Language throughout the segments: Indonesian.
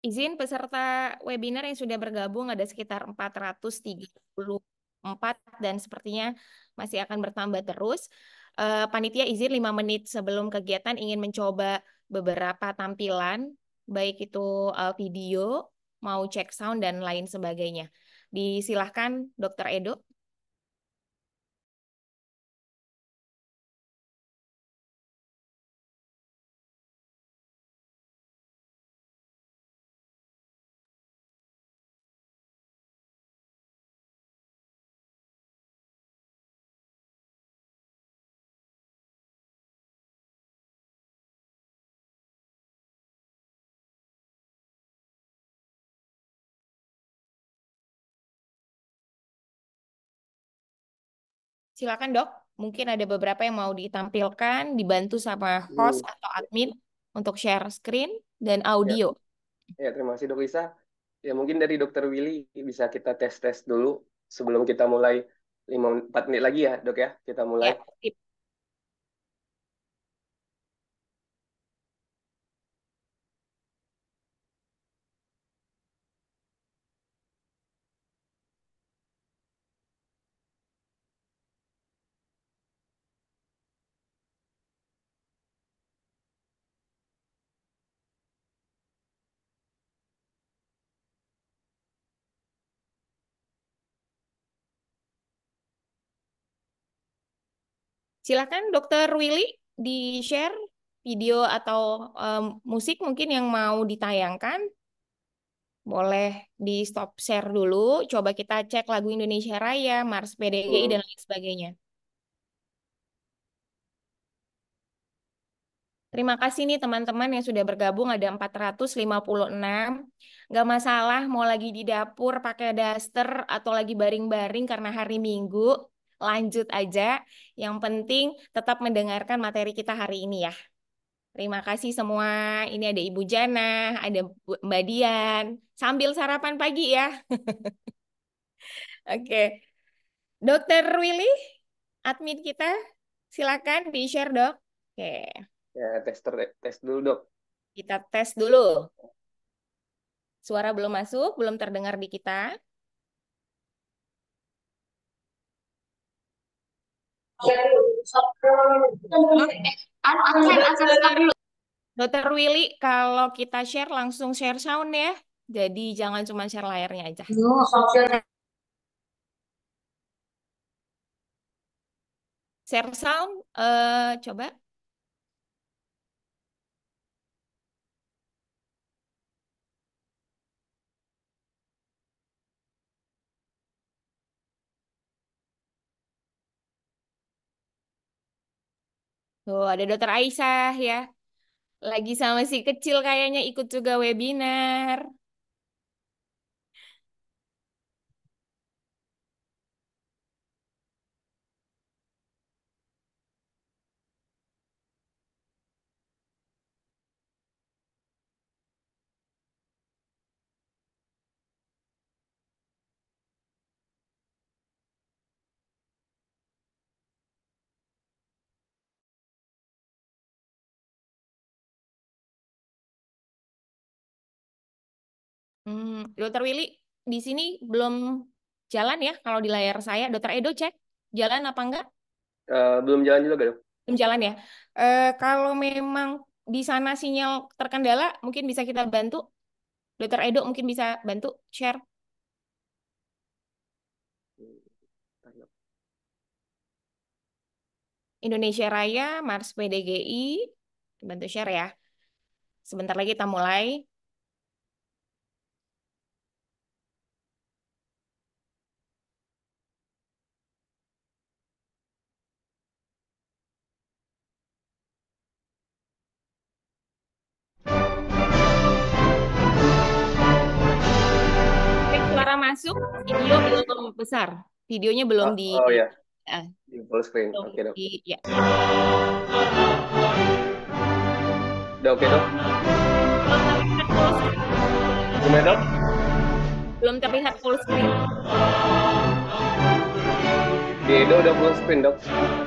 Izin peserta webinar yang sudah bergabung ada sekitar 434 dan sepertinya masih akan bertambah terus. Panitia izin 5 menit sebelum kegiatan ingin mencoba beberapa tampilan, baik itu video, mau cek sound dan lain sebagainya. Disilahkan Dr. Edo. Silakan dok, mungkin ada beberapa yang mau ditampilkan, dibantu sama host Hmm, atau admin untuk share screen dan ya, audio. ya, terima kasih Dok Lisa. Ya, mungkin dari Dokter Willy bisa kita tes-tes dulu sebelum kita mulai 4 menit lagi ya, Dok ya. Kita mulai. Ya, sip. Silakan Dokter Willy di-share video atau musik mungkin yang mau ditayangkan. Boleh di stop share dulu. Coba kita cek lagu Indonesia Raya, Mars PDGI, Hmm. dan lain sebagainya. Terima kasih nih teman-teman yang sudah bergabung, ada 456. Nggak masalah mau lagi di dapur pakai daster atau lagi baring-baring karena hari Minggu. Lanjut aja. Yang penting tetap mendengarkan materi kita hari ini ya. Terima kasih semua. Ini ada Ibu Jana, ada Mbak Dian. Sambil sarapan pagi ya. Oke. Dokter Willy, admin kita, silakan di-share dok. Oke, Ya, tes dulu Dok. kita tes dulu. Suara belum masuk, belum terdengar di kita. Dokter Willy, kalau kita share langsung share sound ya. Jadi jangan cuma share layarnya aja. Share sound, coba. Tuh, ada Dokter Aisyah ya. Lagi sama si kecil kayaknya ikut juga webinar. Dokter Willy, di sini belum jalan ya kalau di layar saya. Dokter Edo cek jalan apa enggak? Belum jalan juga Dok. Belum jalan ya. Kalau memang di sana sinyal terkendala, mungkin bisa kita bantu. Dokter Edo mungkin bisa bantu share Indonesia Raya, Mars PDGI. Bantu share ya. Sebentar lagi kita mulai. Oke, suara masuk, video belum besar. Videonya belum Oh, di oh ya, eh, di full screen. belum Oke Dok. di ya. Udah oke Dok? Belum terlihat full screen. Gimana Dok? Belum terlihat full screen. Di Edo udah full screen Dok.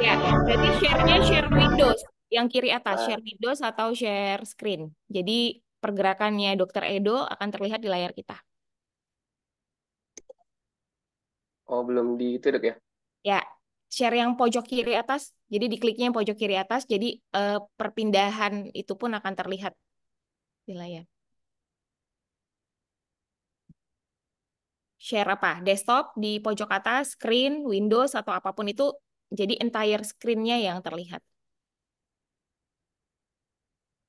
Ya, berarti share-nya share Windows. Yang kiri atas, Ah, share Windows atau share screen. Jadi pergerakannya Dokter Edo akan terlihat di layar kita. Oh, belum di itu dok ya. Ya, share yang pojok kiri atas. Jadi dikliknya yang pojok kiri atas. Jadi perpindahan itu pun akan terlihat di layar. Share apa? Desktop di pojok atas, screen, Windows atau apapun itu. Jadi entire screen-nya yang terlihat.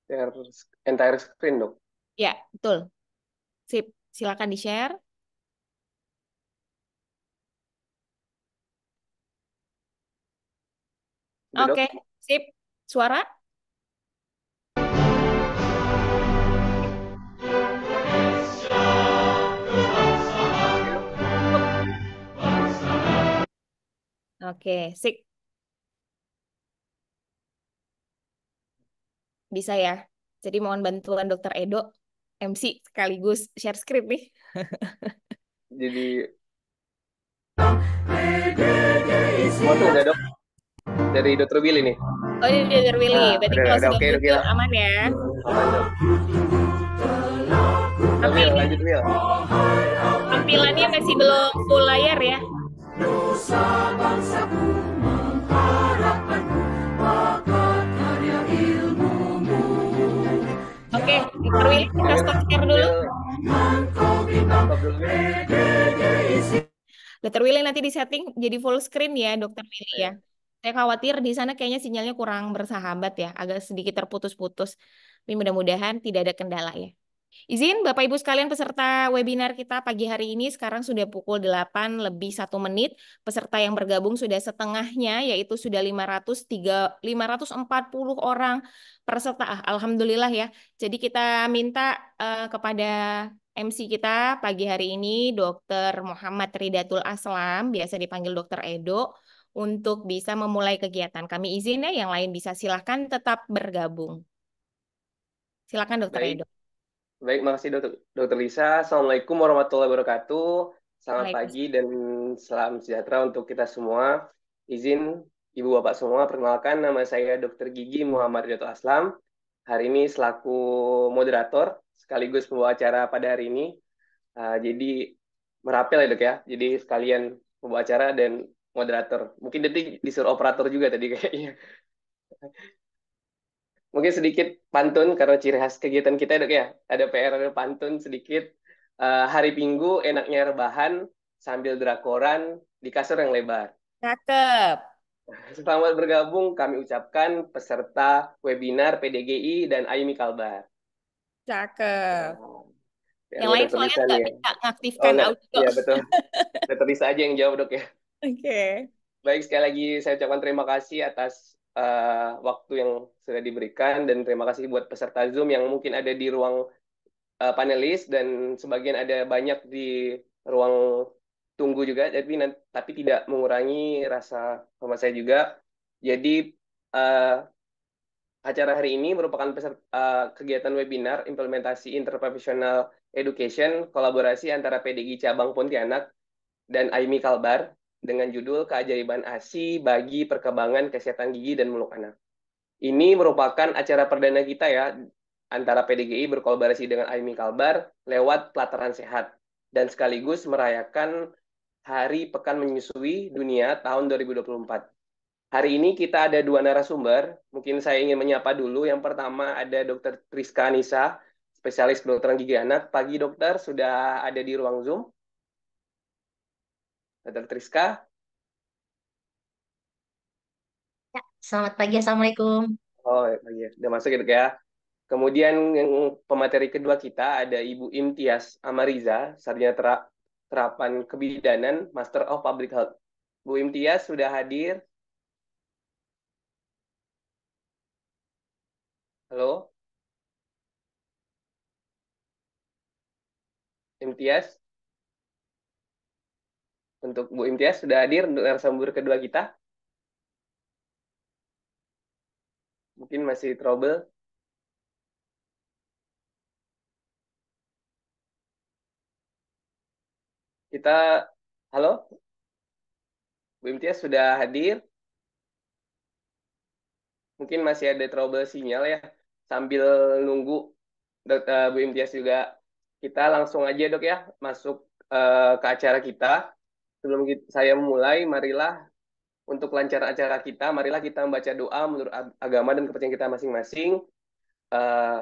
Share entire screen dok. Ya, betul. Sip. Silakan di-share. Udah dok. Oke, sip. Suara? Oke dok. Oke, sip. Bisa ya. Jadi mohon bantuan Dokter Edo, MC sekaligus share script nih. Jadi semua tuh udah dok. Dari Dokter Willy nih. Oh, ini udah terpilih. Nah, Berarti udah kalau udah sudah oke dok ya. muncul aman ya. Aman dok. Udah Tapi Will, ini lanjut Will. tampilannya masih belum full layar ya. Oke, Dokter Willy kita Will, stop share dulu. Will, stop dulu Will. Dokter Willy nanti di setting jadi full screen ya, Dokter Willy ya. Oke. Saya khawatir di sana kayaknya sinyalnya kurang bersahabat ya, agak sedikit terputus-putus. Tapi mudah-mudahan tidak ada kendala ya. Izin Bapak Ibu sekalian peserta webinar kita pagi hari ini sekarang sudah pukul 8 lebih 1 menit. Peserta yang bergabung sudah setengahnya yaitu sudah 540 orang peserta. Alhamdulillah ya. Jadi kita minta kepada MC kita pagi hari ini Dr. Muhammad Ridatul Aslam, biasa dipanggil Dr. Edo, untuk bisa memulai kegiatan. Kami izin ya, yang lain bisa silahkan tetap bergabung. Silakan Dr. Baik. Edo. Baik, makasih Dokter Lisa. Assalamualaikum warahmatullahi wabarakatuh. Selamat pagi Waalaikumsalam. dan salam sejahtera untuk kita semua. Izin Ibu Bapak semua, perkenalkan nama saya Dokter Gigi Muhammad Ridatul Aslam. Hari ini selaku moderator sekaligus pembawa acara pada hari ini. Jadi merapel ya dok ya. Jadi sekalian pembawa acara dan moderator. Mungkin nanti disuruh operator juga tadi kayaknya. Mungkin sedikit pantun karena ciri khas kegiatan kita dok ya. Ada PR, ada pantun sedikit. Hari Minggu enaknya rebahan sambil drakoran di kasur yang lebar. Cakep, Selamat bergabung kami ucapkan peserta webinar PDGI dan Aimi Kalbar. cakep. Nah, Yang biar lain dokter soalnya Lisa nih nggak ya. bisa Oh mengaktifkan enggak, audio. ya betul. Dokter Lisa aja yang jawab dok ya. Oke. Baik, sekali lagi saya ucapkan terima kasih atas waktu yang sudah diberikan dan terima kasih buat peserta Zoom yang mungkin ada di ruang panelis dan sebagian ada banyak di ruang tunggu juga, tapi tidak mengurangi rasa hormat saya juga. Jadi uh, acara hari ini merupakan kegiatan webinar implementasi interprofessional education kolaborasi antara PDG Cabang Pontianak dan Aimi Kalbar dengan judul Keajaiban ASI bagi Perkembangan Kesehatan Gigi dan Mulut Anak. Ini merupakan acara perdana kita ya, antara PDGI berkolaborasi dengan Aimi Kalbar lewat Pelataran Sehat dan sekaligus merayakan Hari Pekan Menyusui Dunia tahun 2024. Hari ini kita ada dua narasumber. Mungkin saya ingin menyapa dulu. Yang pertama ada Dr. Triska Anissa, spesialis kedokteran gigi anak. Pagi dokter, sudah ada di ruang Zoom. Dr. Triska. Ya, selamat pagi, Assalamualaikum. Oh, iya. Udah masuk gitu ya. Kemudian yang pemateri kedua kita ada Ibu Imtiaz Amariza, Sarjana Terapan Kebidanan, Master of Public Health. Bu Imtiaz sudah hadir. Halo, Imtiaz. Untuk Bu Imtiaz sudah hadir untuk narasumber kedua kita. Mungkin masih trouble. Kita, halo, Bu Imtiaz sudah hadir. Mungkin masih ada trouble sinyal ya. Sambil nunggu Bu Imtiaz juga. Kita langsung aja dok ya masuk ke acara kita. Sebelum saya mulai, marilah untuk lancar acara kita, marilah kita membaca doa menurut agama dan kepercayaan kita masing-masing. Eh,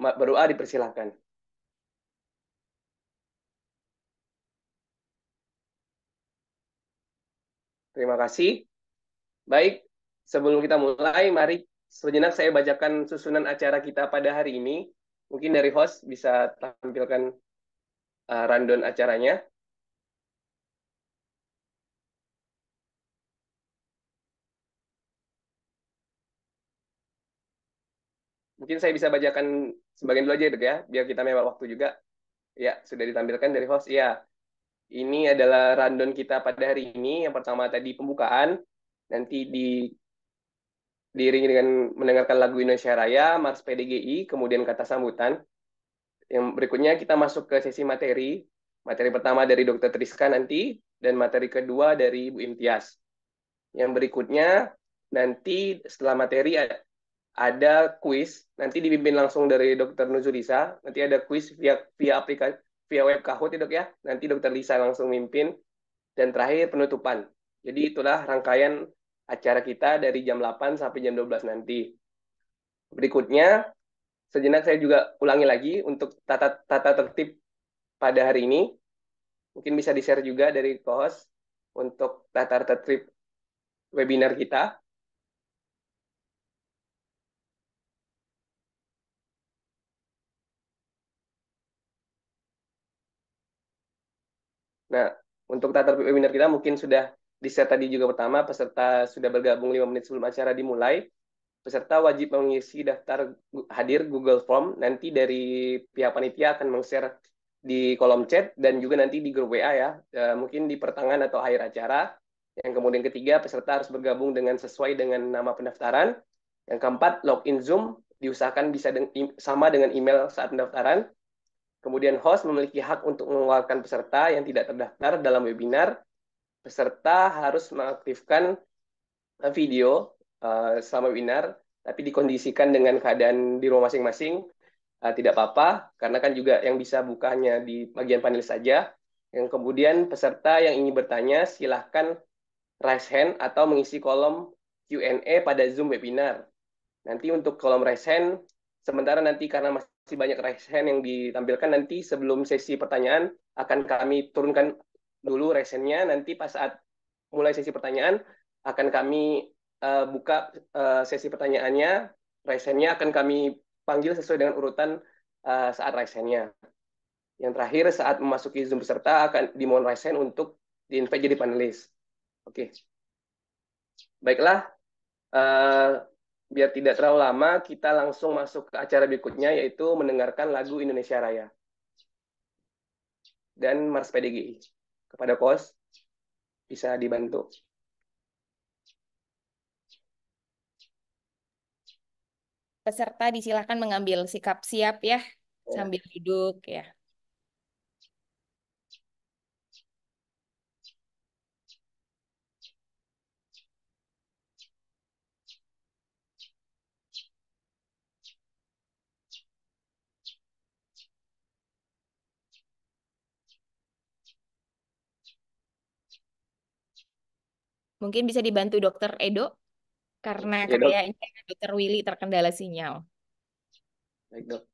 Berdoa dipersilahkan. Terima kasih. Baik, sebelum kita mulai, mari sejenak saya bacakan susunan acara kita pada hari ini. Mungkin dari host bisa tampilkan rundown acaranya. Mungkin saya bisa bacakan sebagian dulu aja dok ya, biar kita mewah waktu juga. Ya, sudah ditampilkan dari host. Ya, ini adalah rundown kita pada hari ini. Yang pertama tadi pembukaan, nanti diiringi dengan mendengarkan lagu Indonesia Raya, Mars PDGI, kemudian kata sambutan. Yang berikutnya kita masuk ke sesi materi. Materi pertama dari Dr. Triska nanti, dan materi kedua dari Bu Imtiaz. Yang berikutnya, nanti setelah materi ada kuis, nanti dipimpin langsung dari Dr. Nuzulisa. Nanti ada kuis via aplikasi, via web Kahoot ya dok ya. Nanti Dr. Lisa langsung mimpin. Dan terakhir penutupan. Jadi itulah rangkaian acara kita dari jam 8 sampai jam 12 nanti. Berikutnya, sejenak saya juga ulangi lagi untuk tata tertib pada hari ini. Mungkin bisa di-share juga dari co-host untuk tata tertib webinar kita. Nah, untuk tata tertib webinar kita mungkin sudah di-share tadi juga pertama, peserta sudah bergabung 5 menit sebelum acara dimulai. Peserta wajib mengisi daftar hadir Google Form. Nanti dari pihak panitia akan meng-share di kolom chat dan juga nanti di grup WA ya. Mungkin di pertengahan atau akhir acara. Yang kemudian ketiga, peserta harus bergabung dengan sesuai dengan nama pendaftaran. Yang keempat, login Zoom diusahakan bisa sama dengan email saat pendaftaran. Kemudian host memiliki hak untuk mengeluarkan peserta yang tidak terdaftar dalam webinar. Peserta harus mengaktifkan video selama webinar, tapi dikondisikan dengan keadaan di rumah masing-masing, tidak apa-apa, karena kan juga yang bisa bukanya di bagian panelis saja. Yang kemudian peserta yang ingin bertanya, silahkan raise hand atau mengisi kolom Q&A pada Zoom webinar. Nanti untuk kolom raise hand, sementara nanti karena masih banyak raise hand yang ditampilkan, nanti sebelum sesi pertanyaan akan kami turunkan dulu raise hand-nya, nanti pas saat mulai sesi pertanyaan akan kami buka sesi pertanyaannya, raise hand-nya akan kami panggil sesuai dengan urutan saat raise hand-nya. Yang terakhir saat memasuki Zoom peserta akan dimohon raise hand untuk di-invite jadi panelis. Oke. Baiklah, biar tidak terlalu lama, kita langsung masuk ke acara berikutnya, yaitu mendengarkan lagu Indonesia Raya dan Mars PDGI. Kepada Kos, bisa dibantu. Peserta disilakan mengambil sikap siap ya, sambil duduk ya. Mungkin bisa dibantu Dokter Edo, karena Ya, dok. kayaknya Dokter Willy terkendala sinyal. Baik, dok.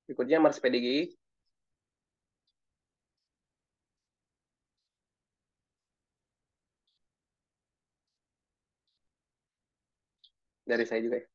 Berikutnya Mars PDGI. Dari saya juga ya.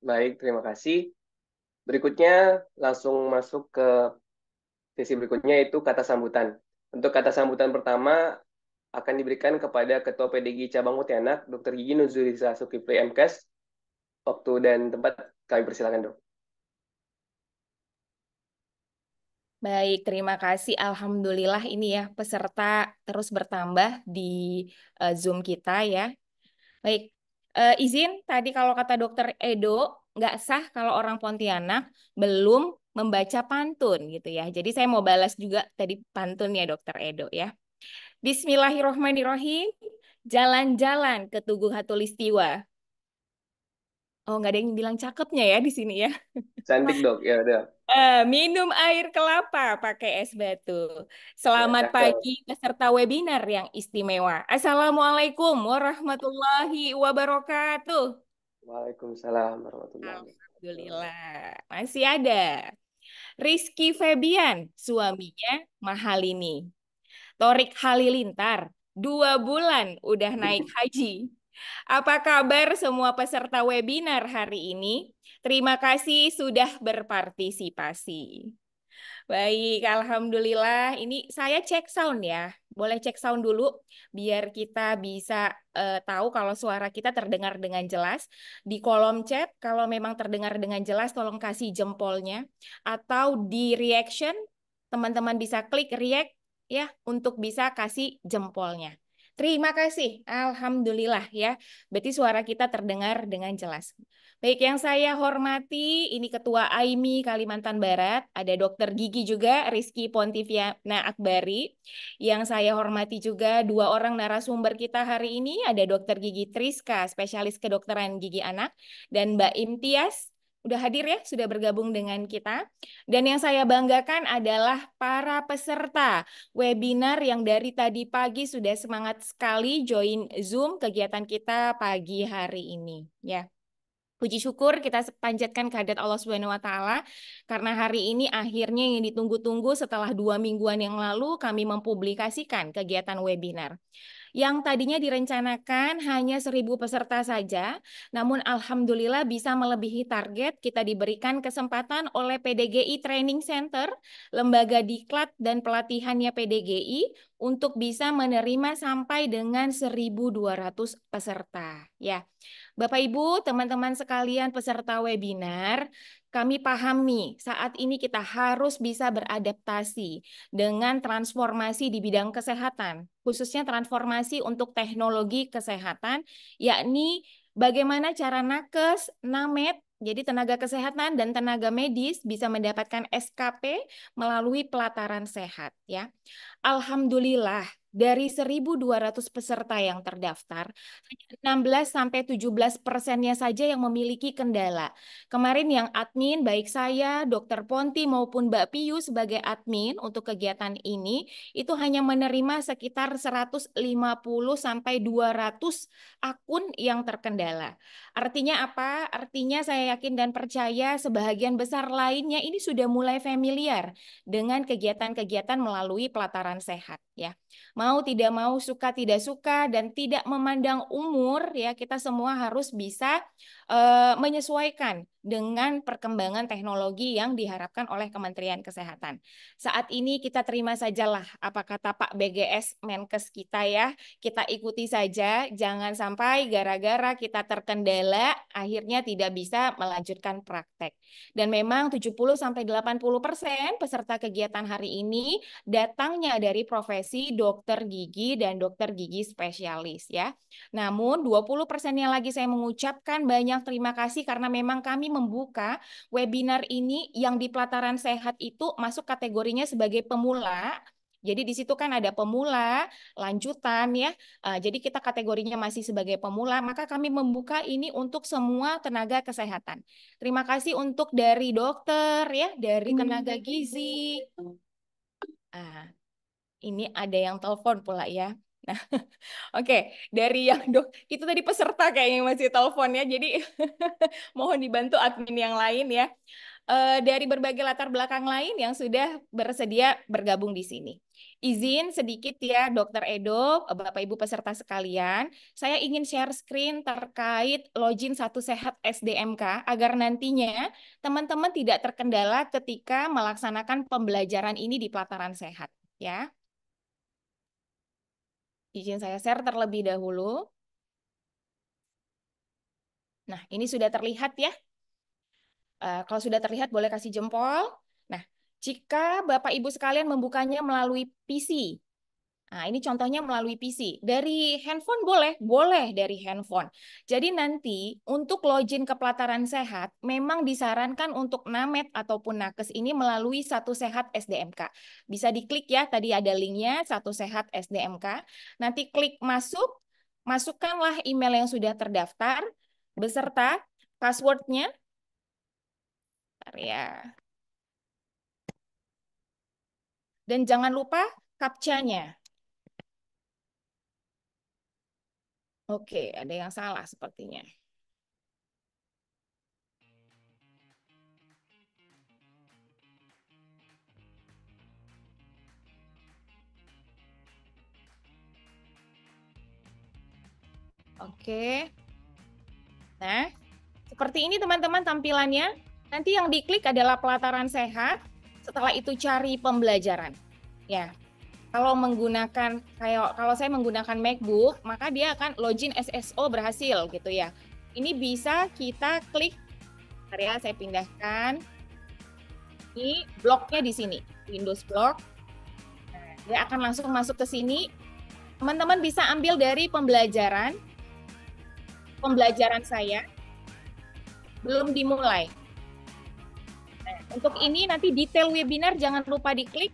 Baik, terima kasih. Berikutnya langsung masuk ke sesi berikutnya, yaitu kata sambutan. Untuk kata sambutan pertama akan diberikan kepada Ketua PDGI Cabang Pontianak, Dr. Gigi Nuzulisa Sukipli MKes. Waktu dan tempat kami persilakan, Dok. Baik, terima kasih. Alhamdulillah ini ya peserta terus bertambah di Zoom kita ya. Baik, izin tadi kalau kata Dokter Edo nggak sah kalau orang Pontianak belum membaca pantun gitu ya. Jadi saya mau balas juga tadi pantunnya Dokter Edo ya. Bismillahirrohmanirrohim. Jalan-jalan ke Tugu Hatulistiwa. Oh, nggak ada yang bilang cakepnya ya di sini ya. Cantik, Dok. Ya, udah. Minum air kelapa pakai es batu. Ya, Selamat cakep. pagi peserta webinar yang istimewa. Assalamualaikum warahmatullahi wabarakatuh. Waalaikumsalam warahmatullahi wabarakatuh. Alhamdulillah, masih ada. Rizky Febian, suaminya Mahalini. Torik Halilintar, 2 bulan udah naik haji. Apa kabar semua peserta webinar hari ini? Terima kasih sudah berpartisipasi. Baik, alhamdulillah. Ini saya cek sound ya. Boleh cek sound dulu biar kita bisa tahu kalau suara kita terdengar dengan jelas. Di kolom chat kalau memang terdengar dengan jelas tolong kasih jempolnya atau di reaction teman-teman bisa klik react ya untuk bisa kasih jempolnya. Terima kasih, alhamdulillah ya. Berarti suara kita terdengar dengan jelas. Baik, yang saya hormati, ini Ketua AIMI Kalimantan Barat, ada Dokter Gigi juga, Rizky Pontiviana Akbari. Yang saya hormati juga dua orang narasumber kita hari ini, ada Dokter Gigi Triska, spesialis kedokteran gigi anak, dan Mbak Imtiaz, udah hadir ya, sudah bergabung dengan kita. Dan yang saya banggakan adalah para peserta webinar yang dari tadi pagi sudah semangat sekali join Zoom kegiatan kita pagi hari ini ya. Puji syukur kita panjatkan kehadirat Allah Subhanahu wa taala karena hari ini akhirnya yang ditunggu-tunggu setelah 2 mingguan yang lalu kami mempublikasikan kegiatan webinar. Yang tadinya direncanakan hanya 1.000 peserta saja, namun alhamdulillah bisa melebihi target. Kita diberikan kesempatan oleh PDGI Training Center, lembaga diklat dan pelatihannya PDGI untuk bisa menerima sampai dengan 1.200 peserta. Ya, Bapak Ibu, teman-teman sekalian peserta webinar, kami pahami saat ini kita harus bisa beradaptasi dengan transformasi di bidang kesehatan, khususnya transformasi untuk teknologi kesehatan, yakni bagaimana cara nakes, namet, jadi tenaga kesehatan dan tenaga medis bisa mendapatkan SKP melalui pelataran sehat ya. Alhamdulillah dari 1.200 peserta yang terdaftar, 16-17%-nya saja yang memiliki kendala. Kemarin yang admin, baik saya, Dr. Ponti maupun Mbak Piyu sebagai admin untuk kegiatan ini, itu hanya menerima sekitar 150-200 akun yang terkendala. Artinya apa? Artinya saya yakin dan percaya sebahagian besar lainnya ini sudah mulai familiar dengan kegiatan-kegiatan melalui pelataran sehat ya. Mau tidak mau, suka tidak suka, dan tidak memandang umur, ya kita semua harus bisa menyesuaikan dengan perkembangan teknologi yang diharapkan oleh Kementerian Kesehatan. Saat ini kita terima sajalah apa kata Pak BGS Menkes kita ya, kita ikuti saja, jangan sampai gara-gara kita terkendala akhirnya tidak bisa melanjutkan praktek. Dan memang 70-80% peserta kegiatan hari ini datangnya dari profesi dokter gigi dan dokter gigi spesialis ya. Namun 20%-nya lagi saya mengucapkan banyak terima kasih karena memang kami membuka webinar ini yang di pelataran sehat itu masuk kategorinya sebagai pemula. Jadi di situ kan ada pemula, lanjutan ya. Jadi kita kategorinya masih sebagai pemula, maka kami membuka ini untuk semua tenaga kesehatan. Terima kasih untuk dari dokter ya, dari tenaga gizi. Ini ada yang telepon pula ya. Nah, oke, dari yang itu tadi peserta kayaknya masih telepon ya. Jadi mohon dibantu admin yang lain ya. Dari berbagai latar belakang lain yang sudah bersedia bergabung di sini. Izin sedikit ya, Dr. Edo, Bapak Ibu peserta sekalian, saya ingin share screen terkait login Satu Sehat SDMK agar nantinya teman-teman tidak terkendala ketika melaksanakan pembelajaran ini di pelataran sehat ya. Izin saya share terlebih dahulu. Nah, ini sudah terlihat ya. Kalau sudah terlihat boleh kasih jempol. Nah, jika Bapak Ibu sekalian membukanya melalui PC. Nah, ini contohnya melalui PC. Dari handphone boleh dari handphone. Jadi nanti untuk login ke pelataran sehat, memang disarankan untuk namet ataupun nakes ini melalui Satu Sehat SDMK. Bisa diklik ya, tadi ada linknya Satu Sehat SDMK. Nanti klik masuk, masukkanlah email yang sudah terdaftar, beserta passwordnya. Ya. Dan jangan lupa captcha-nya. Oke, ada yang salah sepertinya. Oke. Nah, seperti ini teman-teman tampilannya. Nanti yang diklik adalah pelataran sehat. Setelah itu cari pembelajaran. Ya. Kalau saya menggunakan MacBook, maka dia akan login SSO berhasil gitu ya. Ini bisa kita klik. Bentar ya, saya pindahkan. Ini bloknya di sini, Windows Block. Nah, dia akan langsung masuk ke sini. Teman-teman bisa ambil dari pembelajaran saya belum dimulai. Nah, untuk ini nanti detail webinar jangan lupa diklik.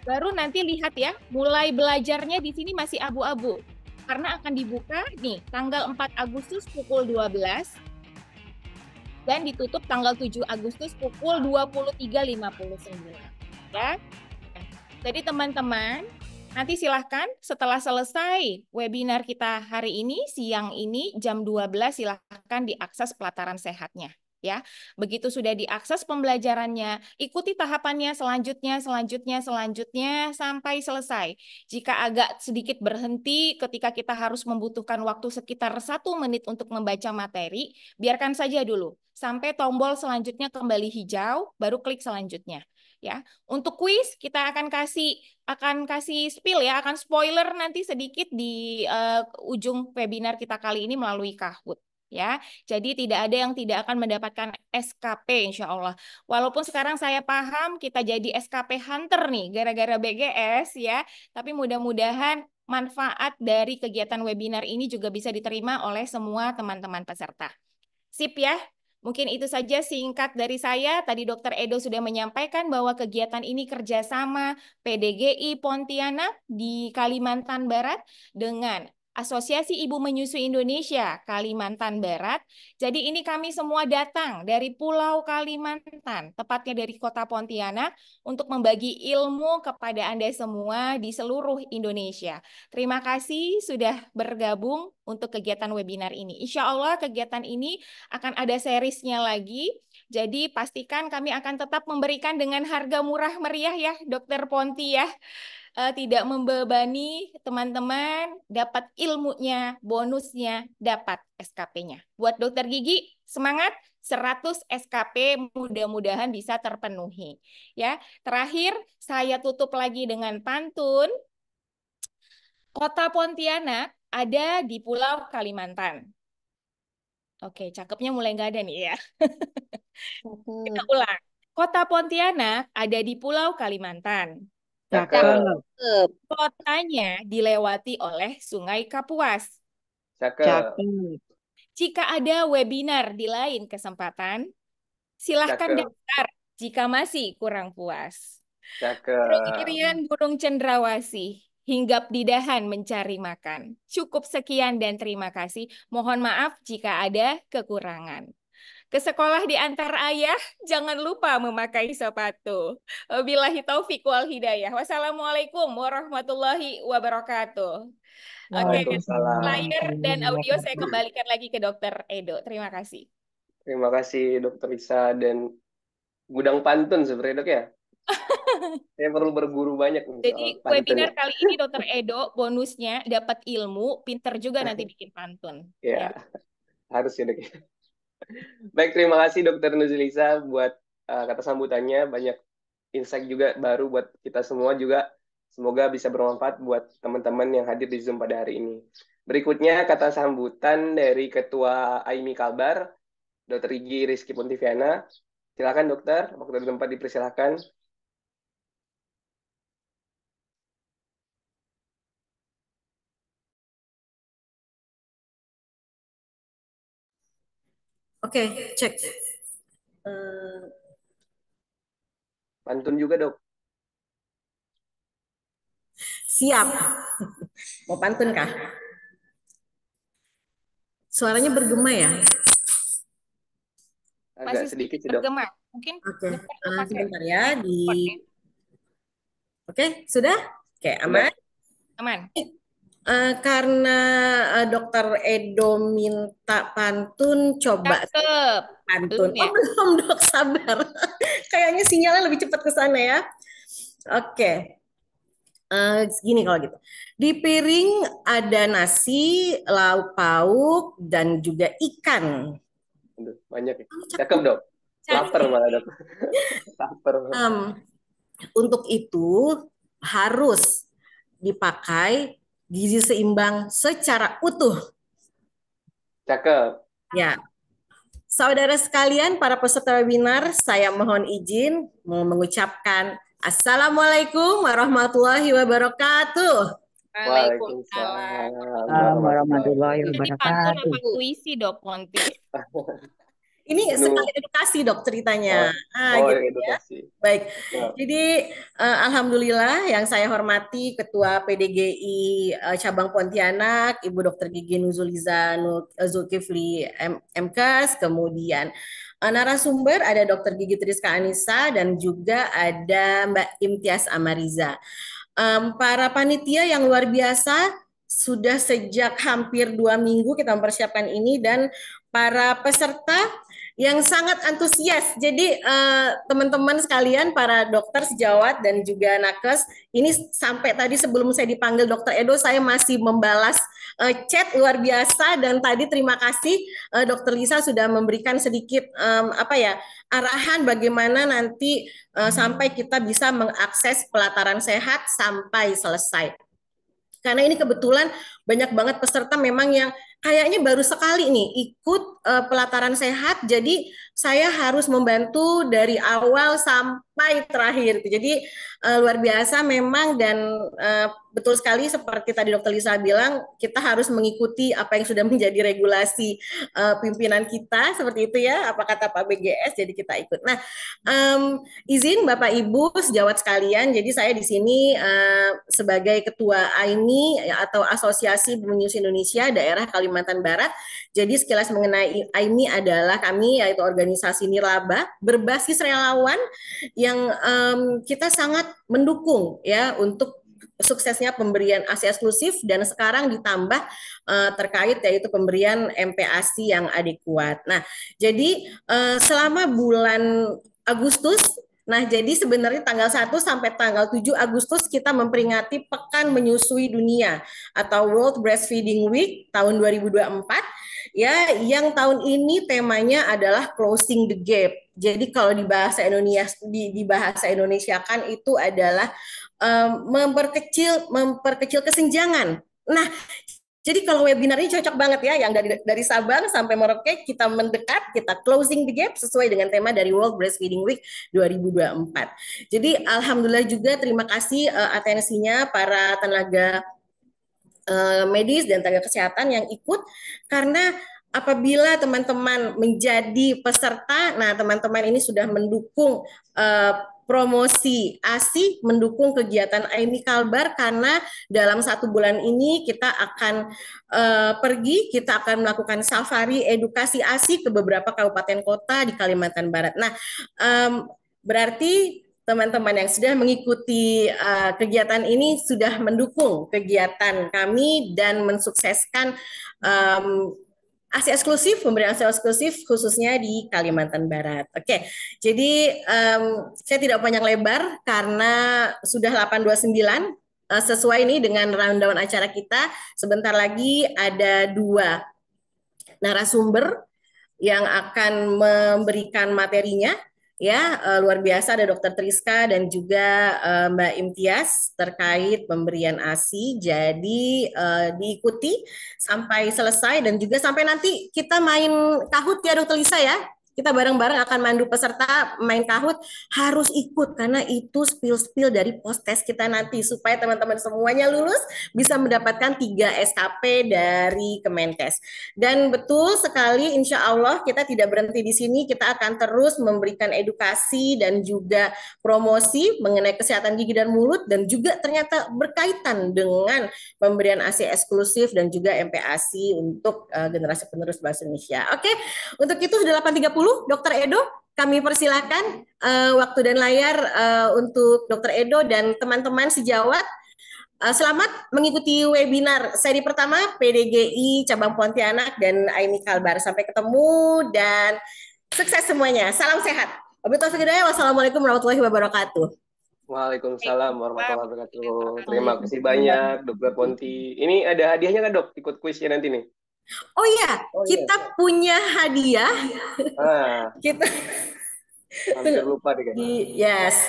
Baru nanti lihat ya, mulai belajarnya di sini masih abu-abu. Karena akan dibuka nih tanggal 4 Agustus pukul 12 dan ditutup tanggal 7 Agustus pukul 23.59. Ya. Jadi teman-teman, nanti silahkan setelah selesai webinar kita hari ini, siang ini jam 12 silahkan diakses pelataran sehatnya. Ya, begitu sudah diakses pembelajarannya, ikuti tahapannya selanjutnya sampai selesai. Jika agak sedikit berhenti ketika kita harus membutuhkan waktu sekitar 1 menit untuk membaca materi, biarkan saja dulu sampai tombol selanjutnya kembali hijau, baru klik selanjutnya. Ya, untuk kuis kita akan kasih spill ya, akan spoiler nanti sedikit di ujung webinar kita kali ini melalui Kahoot. Ya, jadi tidak ada yang tidak akan mendapatkan SKP insya Allah. Walaupun sekarang saya paham kita jadi SKP hunter nih gara-gara BGS ya, tapi mudah-mudahan manfaat dari kegiatan webinar ini juga bisa diterima oleh semua teman-teman peserta. Sip ya. Mungkin itu saja singkat dari saya. Tadi Dr. Edo sudah menyampaikan bahwa kegiatan ini kerjasama PDGI Pontianak di Kalimantan Barat dengan Asosiasi Ibu Menyusui Indonesia Kalimantan Barat. Jadi ini kami semua datang dari Pulau Kalimantan, tepatnya dari Kota Pontianak, untuk membagi ilmu kepada Anda semua di seluruh Indonesia. Terima kasih sudah bergabung untuk kegiatan webinar ini. Insya Allah kegiatan ini akan ada seriesnya lagi. Jadi pastikan kami akan tetap memberikan dengan harga murah meriah ya, Dokter Ponti ya. Tidak membebani teman-teman, dapat ilmunya, bonusnya, dapat SKP-nya. Buat Dokter Gigi, semangat 100 SKP mudah-mudahan bisa terpenuhi. Ya, terakhir saya tutup lagi dengan pantun. Kota Pontianak ada di Pulau Kalimantan. Oke, cakepnya mulai nggak ada nih ya. Kita ulang. Kota Pontianak ada di Pulau Kalimantan. Cakep. Cakep. Kotanya dilewati oleh Sungai Kapuas. Cakep. Jika ada webinar di lain kesempatan, silahkan Cakep. daftar jika masih kurang puas. Burung Cakep. irian, burung cendrawasih, hinggap di dahan mencari makan. Cukup sekian dan terima kasih. Mohon maaf jika ada kekurangan. Ke sekolah di antar ayah, jangan lupa memakai sepatu. Wabillahi taufiq wal hidayah. Wassalamualaikum warahmatullahi wabarakatuh. Oke, Waalaikumsalam. layar dan audio saya kembalikan lagi ke Dokter Edo. Terima kasih. Terima kasih Dokter Isa dan gudang pantun sebenarnya dok ya. Saya perlu berguru banyak nih Jadi soal pantun webinar ya. kali ini Dokter Edo bonusnya dapat ilmu, pinter juga nanti bikin pantun. Ya, Ya. harus ya dok. Baik, terima kasih Dokter Nuzulisa buat kata sambutannya. Banyak insight juga baru buat kita semua juga. Semoga bisa bermanfaat buat teman-teman yang hadir di Zoom pada hari ini. Berikutnya kata sambutan dari Ketua AIMI Kalbar, Dr. Igi Rizky Pontiviana. Silakan dokter, waktu dan tempat dipersilakan. Oke, cek. Pantun juga dok. Siap. Mau pantun kah? Suaranya bergema ya? Agak Masih sedikit sih dok. bergema. Mungkin Oke, dokter mau pakai sebentar ya di. kode. Oke, sudah? Oke, aman. Aman. Karena Dokter Edo minta pantun, coba Cakep. pantun. Belum ya? Oh belum dok, sabar. Kayaknya sinyalnya lebih cepat ke sana ya. Oke. Gini kalau gitu. Di piring ada nasi, lauk pauk, dan juga ikan. Aduh, banyak ya. Cakep dok. Lapar malah dok. Lapar. Untuk itu harus dipakai gizi seimbang secara utuh. Cakep. Ya. Saudara sekalian, para peserta webinar, saya mohon izin mengucapkan Assalamualaikum warahmatullahi wabarakatuh. Waalaikumsalam Waalaikumsalam warahmatullahi Warahmatullahi wabarakatuh. Jadi pantun wabarakatuh. apa puisi dok Ponti? Ini Aduh. sekali edukasi dok ceritanya. Oh, Gitu ya. edukasi. Baik. Nah, Jadi alhamdulillah yang saya hormati Ketua PDGI Cabang Pontianak, Ibu Dr. Gigi Nuzuliza Zulkifli MKes, kemudian narasumber ada Dr. Gigi Triska Anissa dan juga ada Mbak Imtiaz Amariza. Para panitia yang luar biasa sudah sejak hampir 2 minggu kita mempersiapkan ini dan para peserta yang sangat antusias. Jadi teman-teman sekalian, para dokter sejawat dan juga nakes, ini sampai tadi sebelum saya dipanggil Dokter Edo, saya masih membalas chat luar biasa dan tadi terima kasih Dokter Lisa sudah memberikan sedikit arahan bagaimana nanti sampai kita bisa mengakses pelataran sehat sampai selesai. Karena ini kebetulan banyak banget peserta memang yang kayaknya baru sekali nih ikut pelataran sehat, jadi saya harus membantu dari awal sampai terakhir. Jadi luar biasa memang dan betul sekali seperti tadi Dokter Lisa bilang, kita harus mengikuti apa yang sudah menjadi regulasi pimpinan kita seperti itu ya, apa kata Pak BGS, jadi kita ikut. Nah, izin Bapak Ibu sejawat sekalian, jadi saya di sini sebagai Ketua AIMI atau Asosiasi Ibu Menyusui Indonesia Daerah Kalimantan Barat. Jadi sekilas mengenai AIMI adalah kami yaitu organisasi nirlaba berbasis relawan yang kita sangat mendukung ya untuk suksesnya pemberian ASI eksklusif dan sekarang ditambah terkait yaitu pemberian MPASI yang adekuat. Nah, jadi selama bulan Agustus, nah jadi sebenarnya tanggal 1 sampai tanggal 7 Agustus kita memperingati Pekan Menyusui Dunia atau World Breastfeeding Week tahun 2024 ya, yang tahun ini temanya adalah Closing the Gap. Jadi kalau di bahasa Indonesia di bahasa Indonesia kan itu adalah memperkecil kesenjangan. Nah, jadi kalau webinar ini cocok banget ya, yang dari Sabang sampai Merauke kita mendekat, kita closing the gap sesuai dengan tema dari World Breastfeeding Week 2024. Jadi alhamdulillah juga terima kasih atensinya para tenaga medis dan tenaga kesehatan yang ikut, karena apabila teman-teman menjadi peserta, nah teman-teman ini sudah mendukung promosi ASI, mendukung kegiatan AIMI Kalbar, karena dalam 1 bulan ini kita akan kita akan melakukan safari edukasi ASI ke beberapa kabupaten kota di Kalimantan Barat. Nah, berarti teman-teman yang sudah mengikuti kegiatan ini sudah mendukung kegiatan kami dan mensukseskan ASI eksklusif, pemberian ASI eksklusif khususnya di Kalimantan Barat. Oke, jadi saya tidak panjang lebar karena sudah 8:29 sesuai ini dengan rundown acara kita. Sebentar lagi ada 2 narasumber yang akan memberikan materinya. Ya, luar biasa ada Dokter Triska dan juga Mbak Imtiaz terkait pemberian ASI. Jadi diikuti sampai selesai dan juga sampai nanti kita main kahut ya Dokter Lisa ya. Kita bareng-bareng akan mandu peserta main kahut, harus ikut karena itu spill-spill dari post-test kita nanti supaya teman-teman semuanya lulus bisa mendapatkan 3 SKP dari Kemenkes. Dan betul sekali, insya Allah kita tidak berhenti di sini, kita akan terus memberikan edukasi dan juga promosi mengenai kesehatan gigi dan mulut, dan juga ternyata berkaitan dengan pemberian ASI eksklusif dan juga MPASI untuk generasi penerus bahasa Indonesia. Oke, untuk itu sudah 8:30, Dokter Edo, kami persilakan waktu dan layar untuk Dokter Edo dan teman-teman sejawat. Selamat mengikuti webinar seri pertama PDGI Cabang Pontianak dan AIMI Kalbar. Sampai ketemu dan sukses semuanya. Salam sehat. Wassalamualaikum warahmatullahi wabarakatuh. Waalaikumsalam warahmatullahi wabarakatuh. Terima kasih banyak, Dokter Ponti. Ini ada hadiahnya nggak, Dok? Ikut kuisnya nanti nih. Oh iya, kita punya hadiah. Ah, Kita hampir lupa deh kayaknya. yes.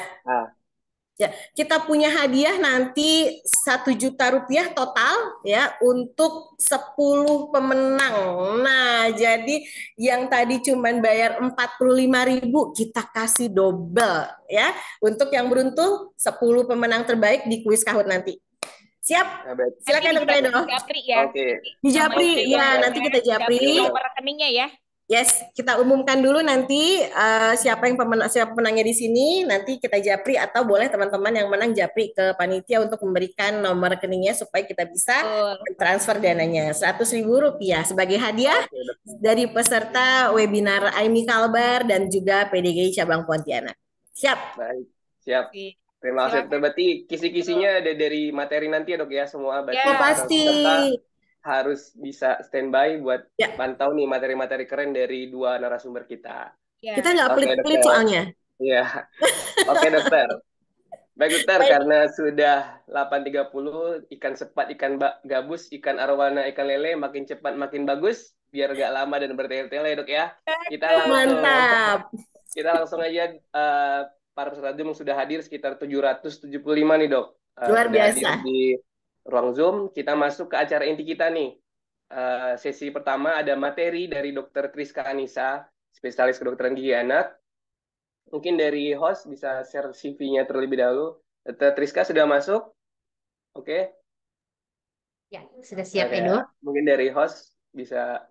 Ya, kita punya hadiah nanti 1 juta rupiah total ya untuk 10 pemenang. Nah, jadi yang tadi cuman bayar 45.000 kita kasih double ya untuk yang beruntung 10 pemenang terbaik di kuis Kahoot nanti. Siap? Nah, berarti- Nanti Silakan Dokter Edo. di Japri ya. Oke, Di Namanya Japri, oke ya dokter. nanti kita Japri Oke, Japri. nomor rekeningnya ya. Yes, kita umumkan dulu nanti siapa yang siapa pemenangnya di sini. Nanti kita japri atau boleh teman-teman yang menang japri ke panitia untuk memberikan nomor rekeningnya supaya kita bisa Betul. transfer dananya 100.000 rupiah sebagai hadiah Oke dokter. dari peserta webinar Aimi Kalbar dan juga PDGI Cabang Pontianak. Siap? Baik, siap. Oke. Terima kasih dokter. Silakan. Berarti kisi-kisinya ada dari materi nanti ya dok ya semua. Berarti Oh Ya, para pasti. peserta harus bisa standby buat Ya, pantau nih materi-materi keren dari dua narasumber kita. kita ya. nggak Oke pelit-pelit dokter. soalnya. Iya. Oke dokter. Baik dokter, Baik. karena sudah 8.30, ikan sepat, ikan gabus, ikan arwana, ikan lele, makin cepat makin bagus, biar gak lama dan bertele-tele dok ya. Kita langsung Mantap. kita langsung aja para peserta Zoom yang sudah hadir sekitar 775 nih dok. Luar Sudah hadir biasa. di ruang Zoom. Kita masuk ke acara inti kita nih. Sesi pertama ada materi dari Dokter Triska Anissa, spesialis kedokteran gigi anak. Mungkin dari host bisa share CV-nya terlebih dahulu. Dokter Triska sudah masuk? Oke. Ya, sudah siap Oke. Edo. Mungkin dari host bisa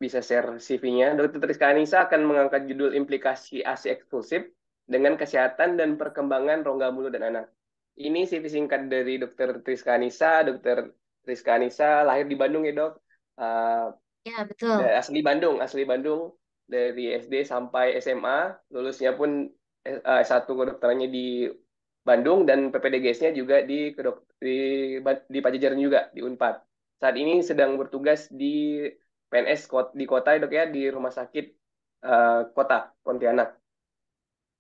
share CV-nya. Dokter Triska Anissa akan mengangkat judul implikasi ASI eksklusif dengan kesehatan dan perkembangan rongga mulut dan anak. Ini CV singkat dari Dokter Triska Anissa. Dokter Triska Anissa lahir di Bandung ya dok. Ya, betul. Asli Bandung dari SD sampai SMA. Lulusnya pun S1 kedokterannya di Bandung dan PPDGS-nya juga di Pajajaran juga di Unpad. Saat ini sedang bertugas di PNS di kota dok ya di rumah sakit kota Pontianak.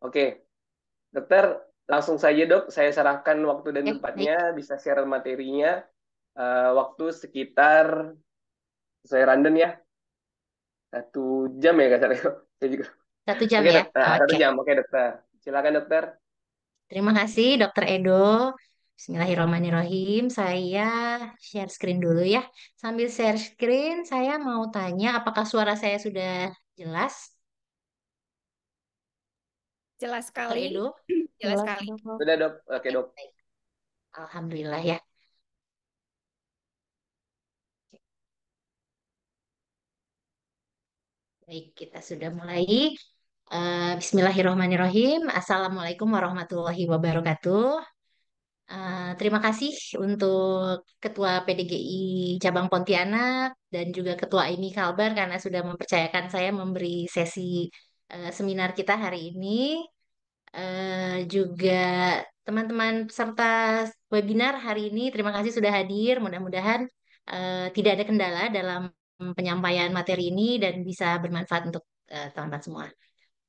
Oke, dokter langsung saja dok, saya serahkan waktu dan Oke, baik. tempatnya, bisa share materinya. Waktu sekitar saya random ya 1 jam ya kasarnya. Saya juga. 1 jam Oke ya. dok, 1 Oke. jam. Oke dokter, silakan dokter. Terima kasih Dokter Edo. Bismillahirrahmanirrahim. Saya share screen dulu ya. Sambil share screen, saya mau tanya apakah suara saya sudah jelas? Jelas Dokter sekali. Edo? Jelas Jelas, sekali. Dok. Sudah dok, oke Oke, dok. baik. Alhamdulillah ya. Baik, kita sudah mulai. Bismillahirrahmanirrahim. Assalamualaikum warahmatullahi wabarakatuh. Terima kasih untuk Ketua PDGI Cabang Pontianak dan juga Ketua IMI Kalbar karena sudah mempercayakan saya memberi sesi seminar kita hari ini. Juga teman-teman peserta webinar hari ini, terima kasih sudah hadir. Mudah-mudahan tidak ada kendala dalam penyampaian materi ini dan bisa bermanfaat untuk teman-teman semua.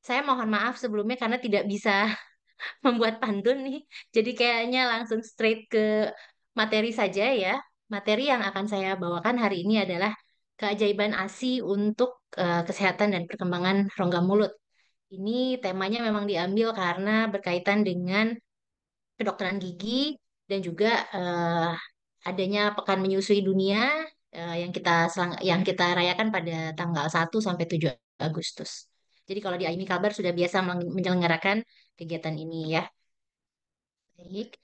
Saya mohon maaf sebelumnya karena tidak bisa membuat pantun nih. Jadi kayaknya langsung straight ke materi saja ya. Materi yang akan saya bawakan hari ini adalah keajaiban ASI untuk kesehatan dan perkembangan rongga mulut. Ini temanya memang diambil karena berkaitan dengan kedokteran gigi dan juga adanya Pekan Menyusui Dunia yang kita rayakan pada tanggal 1 sampai 7 Agustus. Jadi kalau di AIMI Kalbar sudah biasa menyelenggarakan kegiatan ini ya. Baik.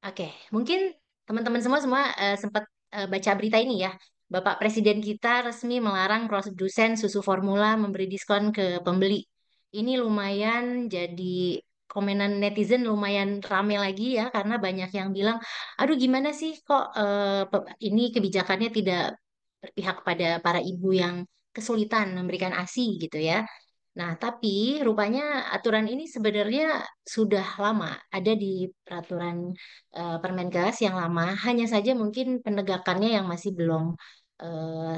Oke, mungkin teman-teman semua sempat baca berita ini ya. Bapak Presiden kita resmi melarang produsen susu formula memberi diskon ke pembeli. Ini lumayan jadi komenan netizen lumayan rame lagi ya karena banyak yang bilang, aduh gimana sih kok ini kebijakannya tidak berpihak pada para ibu yang kesulitan memberikan ASI gitu ya. Nah, tapi rupanya aturan ini sebenarnya sudah lama ada di peraturan Permenkes yang lama, hanya saja mungkin penegakannya yang masih belum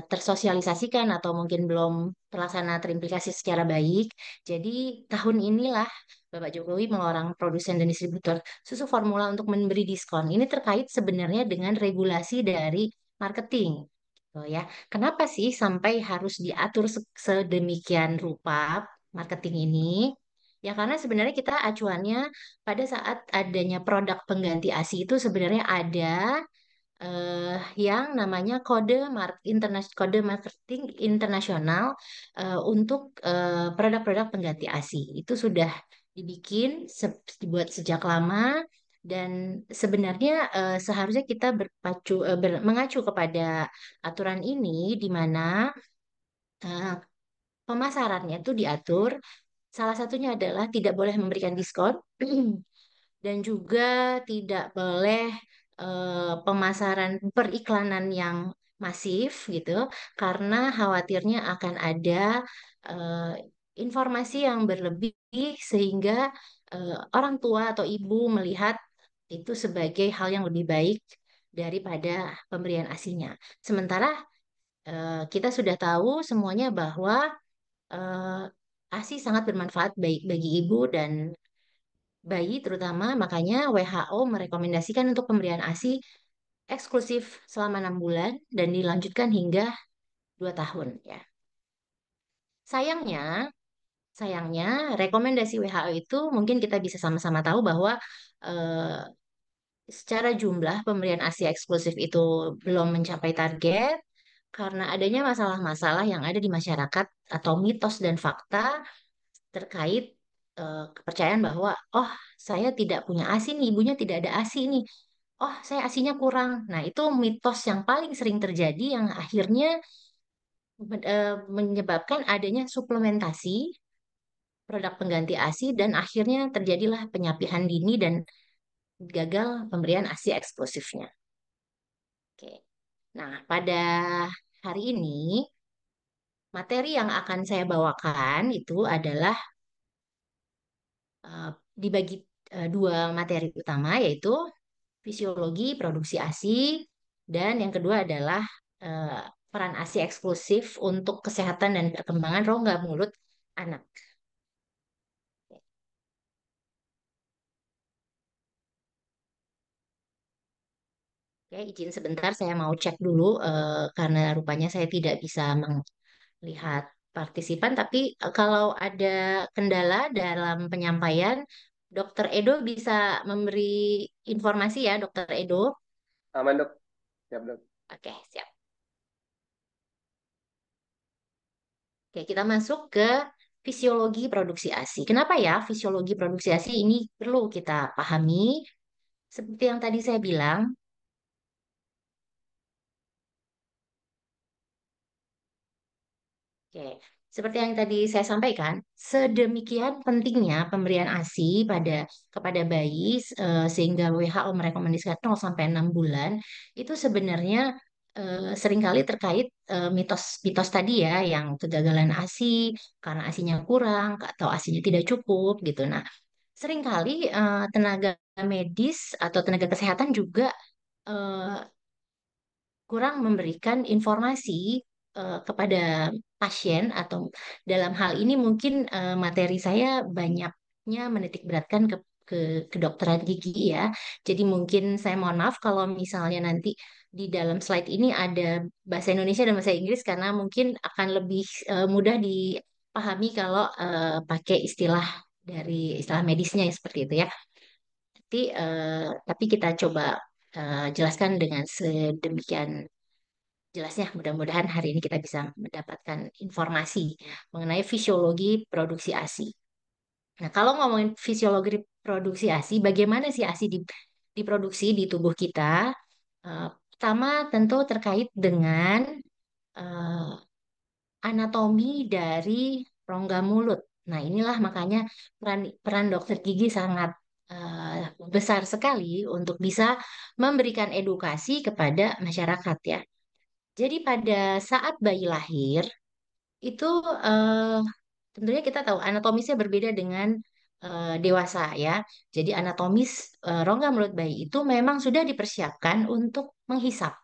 tersosialisasikan atau mungkin belum terlaksana terimplikasi secara baik. Jadi tahun inilah Bapak Jokowi melarang produsen dan distributor susu formula untuk memberi diskon. Ini terkait sebenarnya dengan regulasi dari marketing. Gitu ya. Kenapa sih sampai harus diatur sedemikian rupa marketing ini? Ya karena sebenarnya kita acuannya pada saat adanya produk pengganti ASI itu sebenarnya ada yang namanya kode marketing internasional untuk produk-produk pengganti ASI. Itu sudah dibuat sejak lama dan sebenarnya seharusnya kita mengacu kepada aturan ini di mana eh, pemasarannya itu diatur. Salah satunya adalah tidak boleh memberikan diskon dan juga tidak boleh pemasaran periklanan yang masif gitu karena khawatirnya akan ada eh, informasi yang berlebih sehingga orang tua atau ibu melihat itu sebagai hal yang lebih baik daripada pemberian ASINya. Sementara kita sudah tahu semuanya bahwa ASI sangat bermanfaat baik bagi ibu dan bayi terutama, makanya WHO merekomendasikan untuk pemberian ASI eksklusif selama 6 bulan dan dilanjutkan hingga 2 tahun ya. Sayangnya, sayangnya rekomendasi WHO itu mungkin kita bisa sama-sama tahu bahwa eh, secara jumlah pemberian ASI eksklusif itu belum mencapai target karena adanya masalah-masalah yang ada di masyarakat atau mitos dan fakta terkait kepercayaan bahwa oh saya tidak punya ASI nih, ibunya tidak ada ASI nih. Oh, saya ASINya kurang. Nah, itu mitos yang paling sering terjadi yang akhirnya menyebabkan adanya suplementasi produk pengganti ASI dan akhirnya terjadilah penyapihan dini dan gagal pemberian ASI eksklusifnya. Oke. Nah, pada hari ini materi yang akan saya bawakan itu adalah eh, dibagi dua materi utama yaitu fisiologi produksi ASI dan yang kedua adalah eh, peran ASI eksklusif untuk kesehatan dan perkembangan rongga mulut anak. Oke, izin sebentar saya mau cek dulu karena rupanya saya tidak bisa melihat partisipan, tapi kalau ada kendala dalam penyampaian, Dokter Edo bisa memberi informasi ya, Dokter Edo. Aman dok, siap dok. Oke, siap. Oke, kita masuk ke fisiologi produksi ASI. Kenapa ya fisiologi produksi ASI ini perlu kita pahami? Seperti yang tadi saya bilang, oke, seperti yang tadi saya sampaikan, sedemikian pentingnya pemberian ASI kepada bayi sehingga WHO merekomendasikan 0 sampai 6 bulan itu sebenarnya seringkali terkait mitos-mitos tadi ya yang kegagalan ASI karena ASINya kurang atau ASINya tidak cukup gitu. Nah, seringkali tenaga medis atau tenaga kesehatan juga eh, kurang memberikan informasi kepada pasien atau dalam hal ini mungkin materi saya banyaknya menitik beratkan ke kedokteran gigi ya. Jadi mungkin saya mohon maaf kalau misalnya nanti di dalam slide ini ada bahasa Indonesia dan bahasa Inggris karena mungkin akan lebih mudah dipahami kalau pakai istilah dari istilah medisnya ya, seperti itu ya. Tapi kita coba jelaskan dengan sedemikian jelasnya. Mudah-mudahan hari ini kita bisa mendapatkan informasi mengenai fisiologi produksi ASI. Nah, kalau ngomongin fisiologi produksi ASI, bagaimana sih ASI diproduksi di tubuh kita? Pertama, tentu terkait dengan eh, anatomi dari rongga mulut. Nah, inilah makanya peran peran dokter gigi sangat besar sekali untuk bisa memberikan edukasi kepada masyarakat ya. Jadi pada saat bayi lahir itu eh, tentunya kita tahu anatomisnya berbeda dengan dewasa ya. Jadi anatomis rongga mulut bayi itu memang sudah dipersiapkan untuk menghisap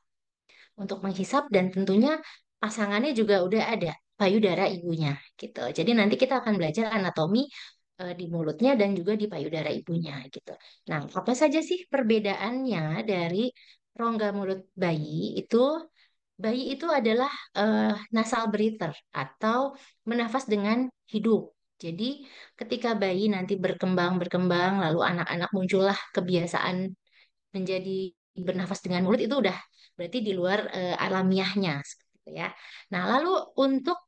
dan tentunya pasangannya juga udah ada payudara ibunya gitu. Jadi nanti kita akan belajar anatomi di mulutnya dan juga di payudara ibunya gitu. Nah, apa saja sih perbedaannya dari rongga mulut bayi itu? Bayi itu adalah nasal breather atau menafas dengan hidung. Jadi ketika bayi nanti berkembang, lalu anak-anak muncullah kebiasaan menjadi bernafas dengan mulut itu udah berarti di luar alamiahnya seperti itu ya. Nah, lalu untuk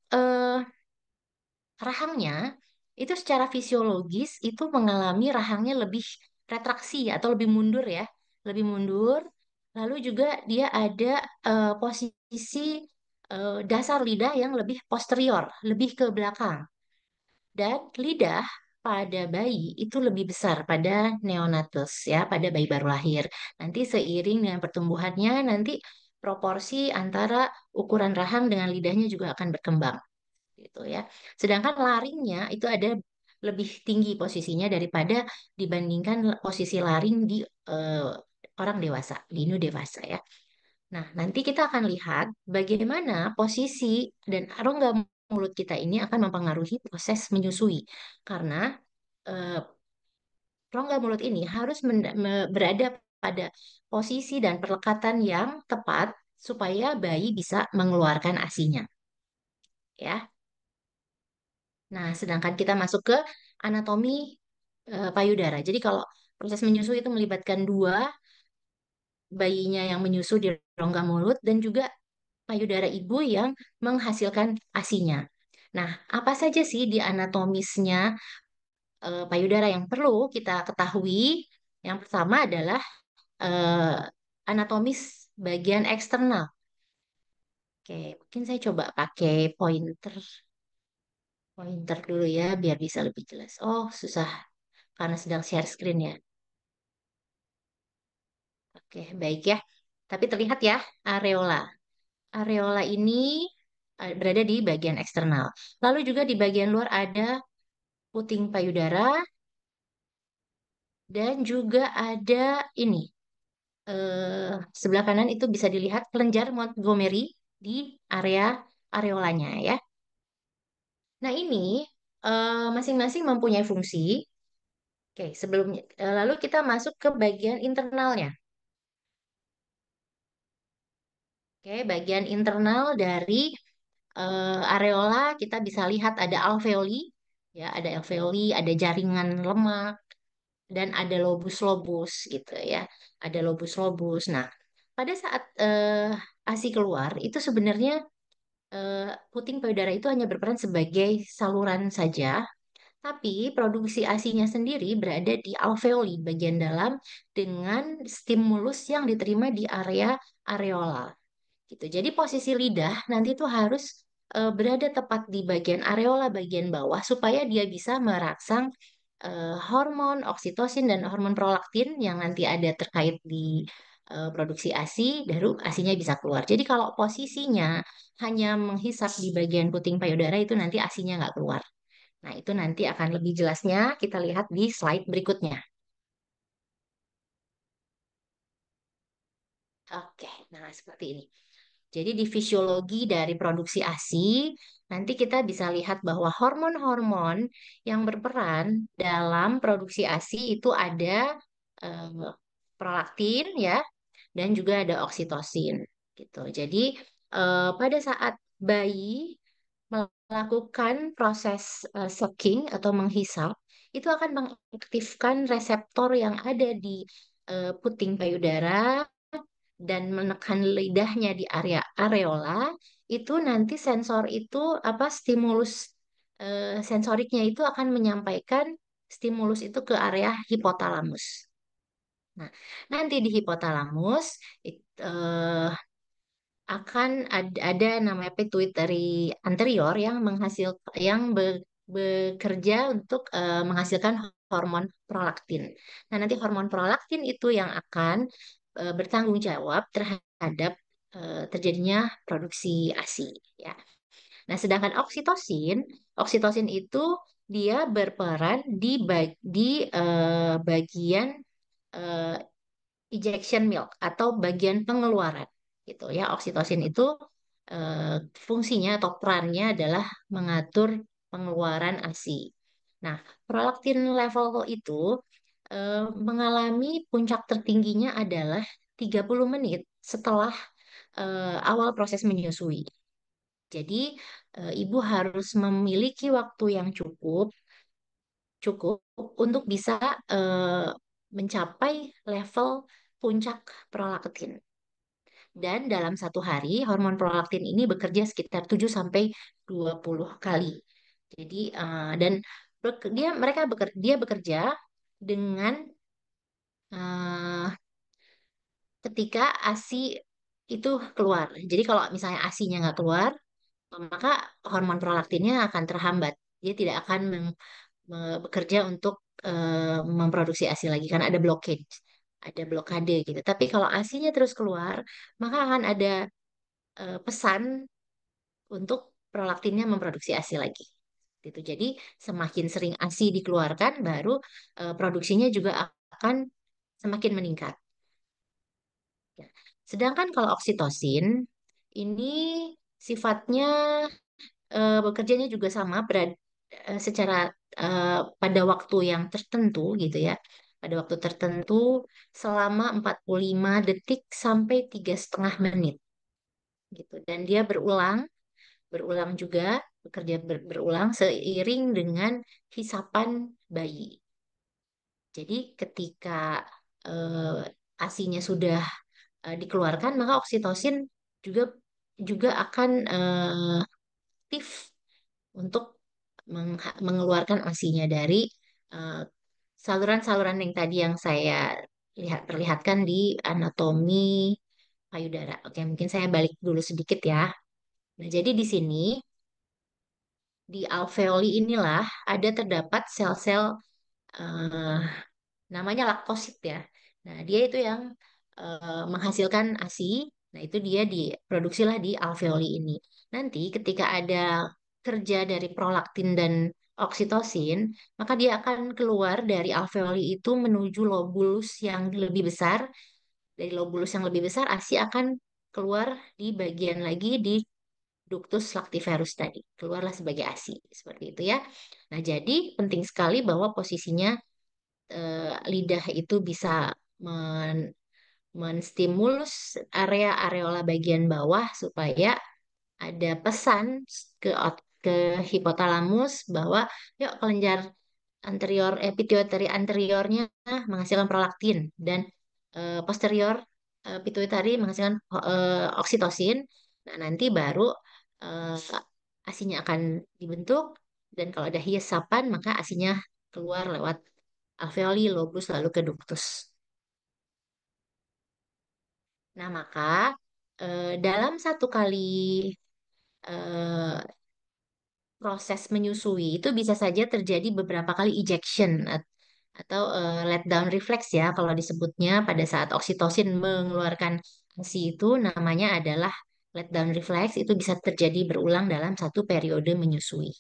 rahangnya itu secara fisiologis itu mengalami rahangnya lebih retraksi atau lebih mundur ya, lebih mundur. Lalu juga dia ada posisi dasar lidah yang lebih posterior, lebih ke belakang. Dan lidah pada bayi itu lebih besar pada neonatus ya, pada bayi baru lahir. Nanti seiring dengan pertumbuhannya, nanti proporsi antara ukuran rahang dengan lidahnya juga akan berkembang gitu ya. Sedangkan laringnya itu ada lebih tinggi posisinya daripada dibandingkan posisi laring di eh, orang dewasa, di inu dewasa ya. Nah, nanti kita akan lihat bagaimana posisi dan rongga mulut kita ini akan mempengaruhi proses menyusui. Karena eh, rongga mulut ini harus berada pada posisi dan perlekatan yang tepat supaya bayi bisa mengeluarkan ASI-nya. Ya. Nah, sedangkan kita masuk ke anatomi payudara. Jadi kalau proses menyusui itu melibatkan dua, bayinya yang menyusu di rongga mulut dan juga payudara ibu yang menghasilkan ASI-nya. Nah, apa saja sih di anatomisnya payudara yang perlu kita ketahui? Yang pertama adalah eh, anatomis bagian eksternal. Oke, mungkin saya coba pakai pointer dulu ya, biar bisa lebih jelas. Oh, susah karena sedang share screen ya. Oke, baik ya. Tapi terlihat ya, areola. Areola ini berada di bagian eksternal. Lalu juga di bagian luar ada puting payudara dan juga ada ini. Sebelah kanan itu bisa dilihat kelenjar Montgomery di area areolanya ya. Nah, ini masing-masing mempunyai fungsi. Oke, sebelumnya lalu kita masuk ke bagian internalnya. Oke, bagian internal dari areola kita bisa lihat ada alveoli, ya, ada alveoli, ada jaringan lemak, dan ada lobus-lobus gitu ya, ada lobus-lobus. Nah, pada saat ASI keluar itu sebenarnya eh, puting payudara itu hanya berperan sebagai saluran saja, tapi produksi ASI-nya sendiri berada di alveoli bagian dalam dengan stimulus yang diterima di area areola gitu. Jadi posisi lidah nanti itu harus berada tepat di bagian areola bagian bawah supaya dia bisa merangsang hormon oksitosin dan hormon prolaktin yang nanti ada terkait di produksi ASI, baru ASInya bisa keluar. Jadi kalau posisinya hanya menghisap di bagian puting payudara itu nanti ASInya nggak keluar. Nah, itu nanti akan lebih jelasnya kita lihat di slide berikutnya. Oke, nah seperti ini. Jadi di fisiologi dari produksi ASI, nanti kita bisa lihat bahwa hormon-hormon yang berperan dalam produksi ASI itu ada eh, prolaktin ya, dan juga ada oksitosin gitu. Jadi pada saat bayi melakukan proses sucking atau menghisap, itu akan mengaktifkan reseptor yang ada di puting payudara dan menekan lidahnya di area areola, itu nanti sensor itu apa stimulus sensoriknya itu akan menyampaikan stimulus itu ke area hipotalamus. Nah, nanti di hipotalamus akan ada namanya pituitary anterior yang bekerja untuk menghasilkan hormon prolaktin. Nah, nanti hormon prolaktin itu yang akan bertanggung jawab terhadap terjadinya produksi ASI ya. Nah, sedangkan oksitosin itu dia berperan di bagian eh, ejection milk atau bagian pengeluaran gitu ya. Oksitosin itu fungsinya atau perannya adalah mengatur pengeluaran ASI. Nah, prolaktin level itu mengalami puncak tertingginya adalah 30 menit setelah awal proses menyusui. Jadi ibu harus memiliki waktu yang cukup cukup untuk bisa eh, mencapai level puncak prolaktin. Dan dalam satu hari hormon prolaktin ini bekerja sekitar 7 sampai 20 kali. Jadi dan dia bekerja dengan eh, ketika ASI itu keluar. Jadi kalau misalnya ASInya nggak keluar, maka hormon prolaktinnya akan terhambat. Dia tidak akan bekerja untuk memproduksi ASI lagi karena ada blockage, ada blokade gitu. Tapi kalau ASInya terus keluar, maka akan ada pesan untuk prolaktinnya memproduksi ASI lagi. Gitu. Jadi semakin sering ASI dikeluarkan, baru produksinya juga akan semakin meningkat. Ya. Sedangkan kalau oksitosin ini sifatnya bekerjanya juga sama secara pada waktu yang tertentu gitu ya. Pada waktu tertentu selama 45 detik sampai 3,5 menit gitu. Dan dia berulang juga bekerja berulang seiring dengan hisapan bayi. Jadi ketika ASINya sudah dikeluarkan, maka oksitosin juga juga akan aktif untuk mengeluarkan ASINya dari eh, saluran-saluran yang tadi yang saya perlihatkan di anatomi payudara. Oke, mungkin saya balik dulu sedikit ya. Nah, jadi di sini di alveoli inilah ada terdapat sel-sel eh, namanya laktosit ya. Nah, dia itu yang menghasilkan ASI. Nah, itu dia diproduksilah di alveoli ini. Nanti ketika ada kerja dari prolaktin dan oksitosin, maka dia akan keluar dari alveoli itu menuju lobulus yang lebih besar. Dari lobulus yang lebih besar, ASI akan keluar di bagian lagi di ductus lactiferus tadi. Keluarlah sebagai ASI. Seperti itu ya. Nah, jadi penting sekali bahwa posisinya lidah itu bisa men- menstimulus area areola bagian bawah supaya ada pesan ke hipotalamus bahwa yuk kelenjar pituitary anteriornya menghasilkan prolaktin dan posterior pituitary menghasilkan oksitosin. Nah, nanti baru eh, asinya akan dibentuk dan kalau ada hiasapan maka asinya keluar lewat alveoli, lobus, lalu ke ductus. Nah, maka dalam satu kali eh, proses menyusui itu bisa saja terjadi beberapa kali ejection atau let down reflex ya kalau disebutnya pada saat oksitosin mengeluarkan ASI itu namanya adalah let down reflex itu bisa terjadi berulang dalam satu periode menyusui.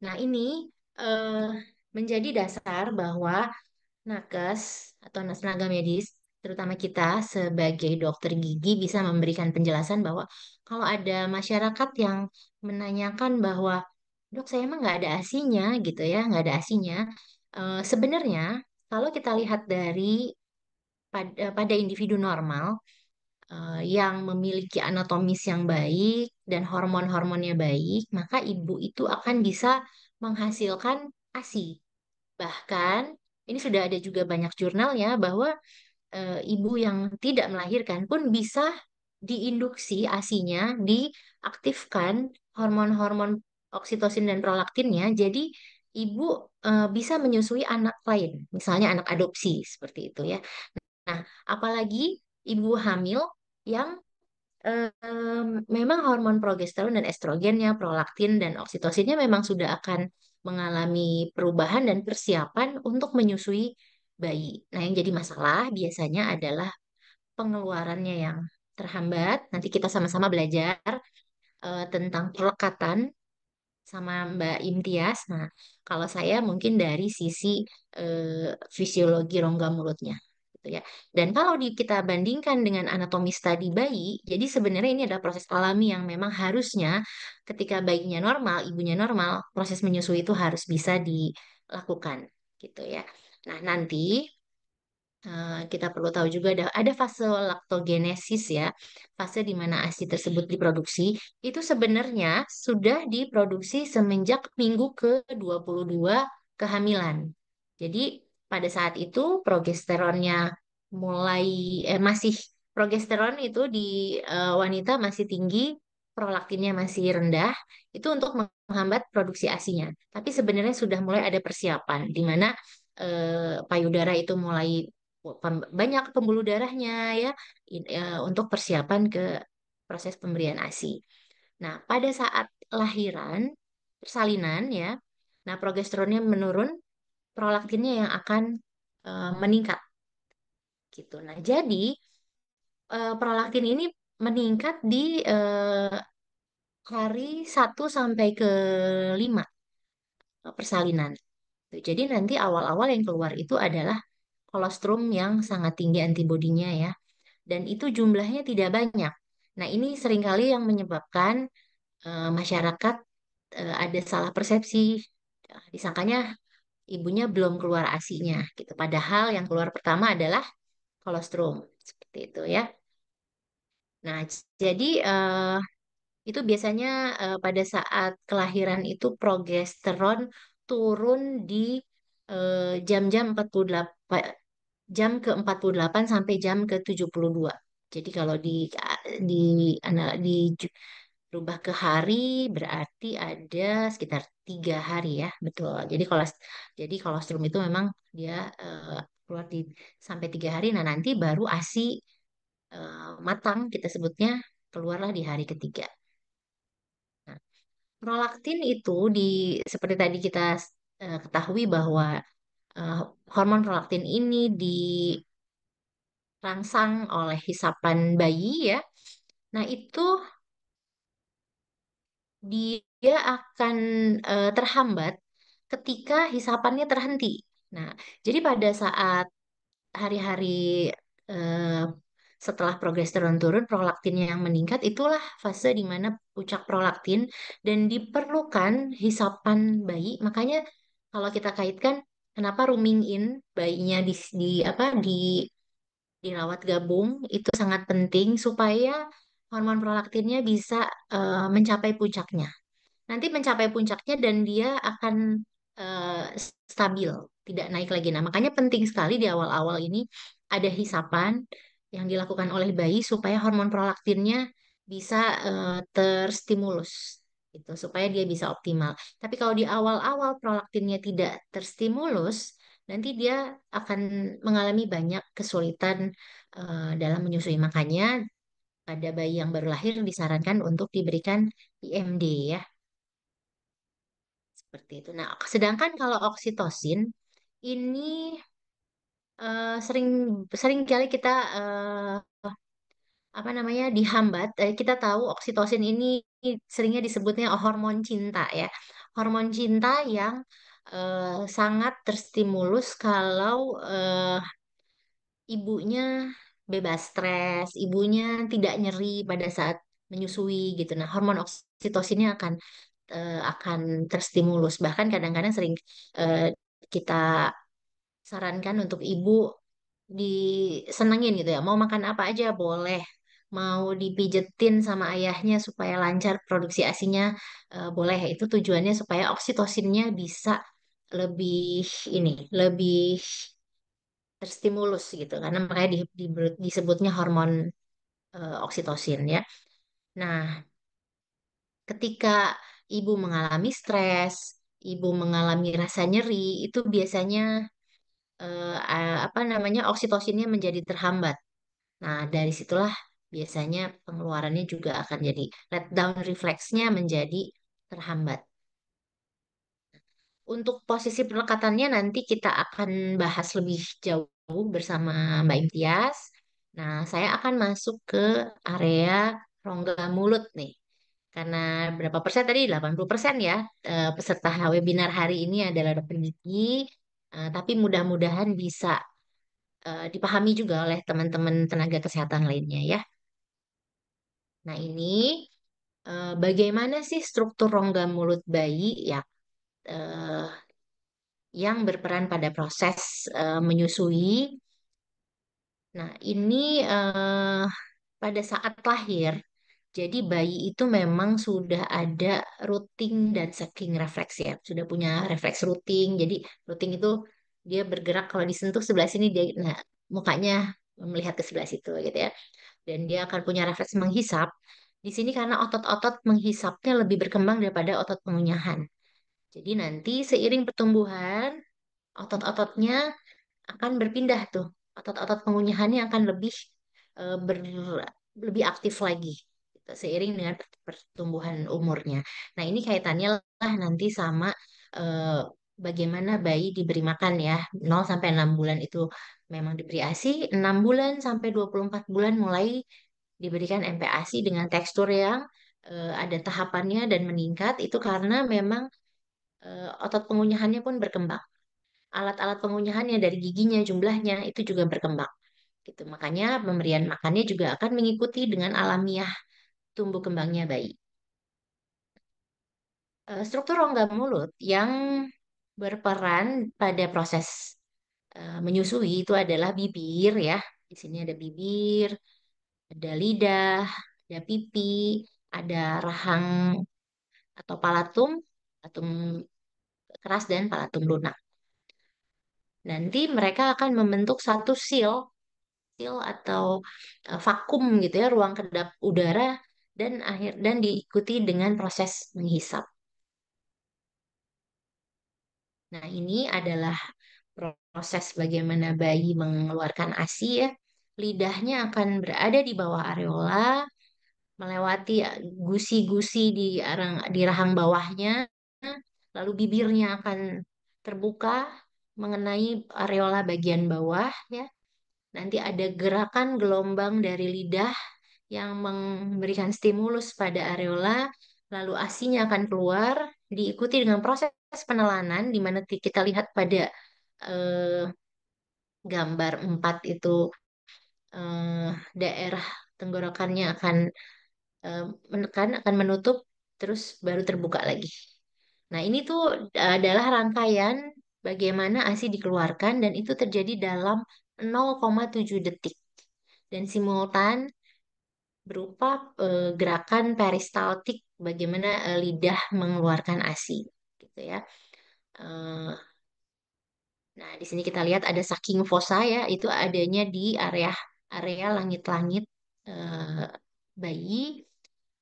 Nah, ini eh, menjadi dasar bahwa nakes atau tenaga medis, terutama kita sebagai dokter gigi bisa memberikan penjelasan bahwa kalau ada masyarakat yang menanyakan bahwa dok saya emang nggak ada asinya gitu ya, nggak ada asinya. Sebenarnya kalau kita lihat dari pada individu normal yang memiliki anatomis yang baik dan hormon-hormonnya baik, maka ibu itu akan bisa menghasilkan ASI. Bahkan ini sudah ada juga banyak jurnal ya bahwa ibu yang tidak melahirkan pun bisa diinduksi ASINya, diaktifkan hormon-hormon oksitosin dan prolaktinnya. Jadi ibu bisa menyusui anak lain, misalnya anak adopsi seperti itu ya. Nah, apalagi ibu hamil yang memang hormon progesteron dan estrogennya, prolaktin dan oksitosinnya memang sudah akan mengalami perubahan dan persiapan untuk menyusui bayi. Nah, yang jadi masalah biasanya adalah pengeluarannya yang terhambat. Nanti kita sama-sama belajar tentang pelekatan sama Mbak Imtias. Nah, kalau saya mungkin dari sisi fisiologi rongga mulutnya, gitu ya. Dan kalau kita bandingkan dengan anatomi studi bayi, jadi sebenarnya ini adalah proses alami yang memang harusnya ketika bayinya normal, ibunya normal, proses menyusui itu harus bisa dilakukan, gitu ya. Nah, nanti Kita perlu tahu juga ada fase laktogenesis ya, fase di mana ASI tersebut diproduksi. Itu sebenarnya sudah diproduksi semenjak minggu ke-22 kehamilan. Jadi pada saat itu progesteronnya mulai masih progesteron itu di wanita masih tinggi, prolaktinnya masih rendah, itu untuk menghambat produksi ASINya. Tapi sebenarnya sudah mulai ada persiapan di mana payudara itu mulai banyak pembuluh darahnya ya untuk persiapan ke proses pemberian ASI. Nah, pada saat lahiran, persalinan ya, nah progesteronnya menurun, prolaktinnya yang akan meningkat gitu. Nah, jadi prolaktin ini meningkat di hari 1 sampai ke 5 persalinan. Jadi nanti awal-awal yang keluar itu adalah kolostrum yang sangat tinggi antibodinya ya. Dan itu jumlahnya tidak banyak. Nah, ini seringkali yang menyebabkan masyarakat ada salah persepsi. Disangkanya ibunya belum keluar ASINya gitu. Padahal yang keluar pertama adalah kolostrum. Seperti itu ya. Nah, jadi itu biasanya pada saat kelahiran itu progesteron turun di jam-jam 48 jam ke 48 sampai jam ke 72. Jadi kalau di dirubah ke hari berarti ada sekitar 3 hari ya, betul. Jadi kolostrum itu memang dia keluar di sampai 3 hari. Nah nanti baru ASI matang kita sebutnya keluarlah di hari ketiga. Nah, prolaktin itu seperti tadi kita ketahui bahwa eh, hormon prolaktin ini dirangsang oleh hisapan bayi ya. Nah, itu dia akan terhambat ketika hisapannya terhenti. Nah, jadi pada saat hari-hari eh, setelah progesteron turun, prolaktinnya yang meningkat, itulah fase di mana puncak prolaktin dan diperlukan hisapan bayi. Makanya kalau kita kaitkan, kenapa rooming in bayinya di apa dirawat gabung itu sangat penting supaya hormon prolaktinnya bisa mencapai puncaknya. Nanti mencapai puncaknya dan dia akan stabil, tidak naik lagi. Nah, makanya penting sekali di awal-awal ini ada hisapan yang dilakukan oleh bayi supaya hormon prolaktinnya bisa terstimulus, gitu, supaya dia bisa optimal. Tapi kalau di awal-awal prolaktinnya tidak terstimulus, nanti dia akan mengalami banyak kesulitan dalam menyusui. Makanya pada bayi yang baru lahir disarankan untuk diberikan IMD ya. Seperti itu. Nah, sedangkan kalau oksitosin ini sering sering kali kita apa namanya dihambat. Kita tahu oksitosin ini seringnya disebutnya hormon cinta ya. Hormon cinta yang sangat terstimulus kalau ibunya bebas stres, ibunya tidak nyeri pada saat menyusui gitu. Nah, hormon oksitosinnya akan terstimulus. Bahkan kadang-kadang sering eh, kita sarankan untuk ibu disenengin gitu ya. Mau makan apa aja boleh. Mau dipijetin sama ayahnya supaya lancar produksi ASINya boleh. Itu tujuannya supaya oksitosinnya bisa lebih lebih terstimulus gitu. Karena makanya disebutnya hormon oksitosin ya. Nah, ketika ibu mengalami stres, ibu mengalami rasa nyeri, itu biasanya apa namanya oksitosinnya menjadi terhambat. Nah, dari situlah biasanya pengeluarannya juga akan jadi letdown refleksnya menjadi terhambat. Untuk posisi pelekatannya nanti kita akan bahas lebih jauh bersama Mbak Imtias. Nah, saya akan masuk ke area rongga mulut nih. Karena berapa persen tadi? 80% ya. Peserta webinar hari ini adalah dokter gigi. Tapi mudah-mudahan bisa dipahami juga oleh teman-teman tenaga kesehatan lainnya ya. Nah, ini bagaimana sih struktur rongga mulut bayi ya eh, yang berperan pada proses menyusui. Nah, ini eh, pada saat lahir, jadi bayi itu memang sudah ada routing dan sucking refleks ya, sudah punya refleks routing. Jadi routing itu dia bergerak kalau disentuh sebelah sini dia, nah mukanya melihat ke sebelah situ gitu ya. Dan dia akan punya refleks menghisap. Di sini karena otot-otot menghisapnya lebih berkembang daripada otot pengunyahan. Jadi nanti seiring pertumbuhan, otot-ototnya akan berpindah tuh. Otot-otot pengunyahannya akan lebih eh, ber- lebih aktif lagi gitu, seiring dengan pertumbuhan umurnya. Nah, ini kaitannya lah nanti sama eh, bagaimana bayi diberi makan ya. 0 sampai 6 bulan itu memang diberi ASI, 6 bulan sampai 24 bulan mulai diberikan MPASI dengan tekstur yang ada tahapannya dan meningkat itu karena memang otot pengunyahannya pun berkembang. Alat-alat pengunyahannya dari giginya jumlahnya itu juga berkembang gitu. Makanya pemberian makannya juga akan mengikuti dengan alamiah tumbuh kembangnya bayi. Struktur rongga mulut yang berperan pada proses menyusui itu adalah bibir ya. Di sini ada bibir, ada lidah, ada pipi, ada rahang atau palatum, palatum keras dan palatum lunak. Nanti mereka akan membentuk satu seal atau vakum gitu ya, ruang kedap udara dan diikuti dengan proses menghisap. Nah, ini adalah proses bagaimana bayi mengeluarkan ASI ya. Lidahnya akan berada di bawah areola, melewati gusi-gusi di rahang bawahnya, lalu bibirnya akan terbuka mengenai areola bagian bawah ya. Nanti ada gerakan gelombang dari lidah yang memberikan stimulus pada areola, lalu ASINY-nya akan keluar, diikuti dengan proses penelanan, di mana kita lihat pada eh, gambar 4 itu eh, daerah tenggorokannya akan eh, menekan, akan menutup, terus baru terbuka lagi. Nah, ini tuh adalah rangkaian bagaimana ASI dikeluarkan dan itu terjadi dalam 0,7 detik. Dan simultan berupa gerakan peristaltik bagaimana lidah mengeluarkan ASI gitu ya. Eh, nah, di sini kita lihat ada saking fossa ya, itu adanya di area area langit-langit eh, bayi.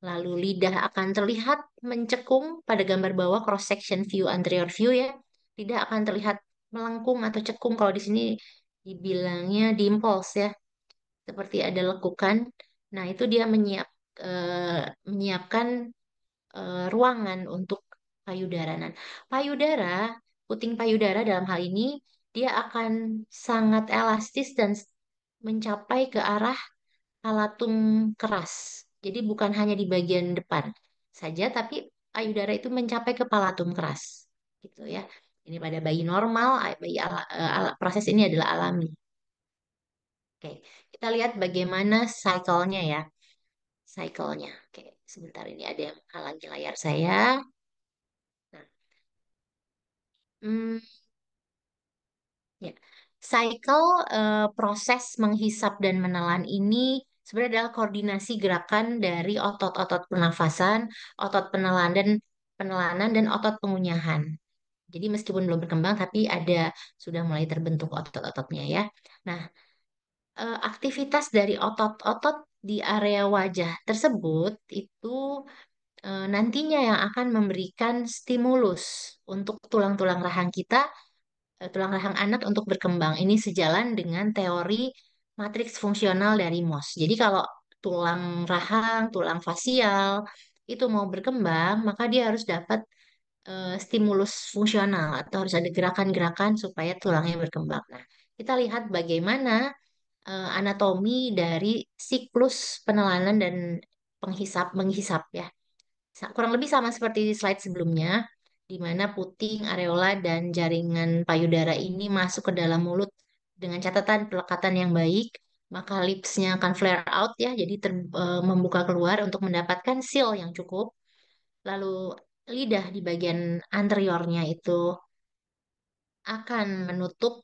Lalu lidah akan terlihat mencekung pada gambar bawah cross section view anterior view ya. Lidah akan terlihat melengkung atau cekung kalau di sini dibilangnya dimples ya, seperti ada lekukan. Nah, itu dia menyiapkan ruangan untuk payudara. Nah, payudara, puting payudara dalam hal ini dia akan sangat elastis dan mencapai ke arah palatum keras. Jadi bukan hanya di bagian depan saja, tapi payudara itu mencapai ke palatum keras, gitu ya. Ini pada bayi normal, proses ini adalah alami. Oke, kita lihat bagaimana cycle-nya ya. Cycle-nya. Oke, sebentar ini ada yang halangi layar saya. Nah, hmm, ya. Cycle proses menghisap dan menelan ini sebenarnya adalah koordinasi gerakan dari otot-otot pernafasan, otot penelanan dan otot pengunyahan. Jadi meskipun belum berkembang tapi sudah mulai terbentuk otot-ototnya ya. Nah, aktivitas dari otot-otot di area wajah tersebut itu nantinya yang akan memberikan stimulus untuk tulang-tulang rahang kita, tulang rahang anak untuk berkembang. Ini sejalan dengan teori matriks fungsional dari Mohs. Jadi kalau tulang rahang, tulang fasial itu mau berkembang, maka dia harus dapat stimulus fungsional atau harus ada gerakan-gerakan supaya tulangnya berkembang. Nah, kita lihat bagaimana anatomi dari siklus penelanan dan menghisap ya. Kurang lebih sama seperti di slide sebelumnya, di mana puting, areola, dan jaringan payudara ini masuk ke dalam mulut dengan catatan pelekatan yang baik, maka lipsnya akan flare out ya, jadi membuka keluar untuk mendapatkan seal yang cukup. Lalu lidah di bagian anteriornya itu akan menutup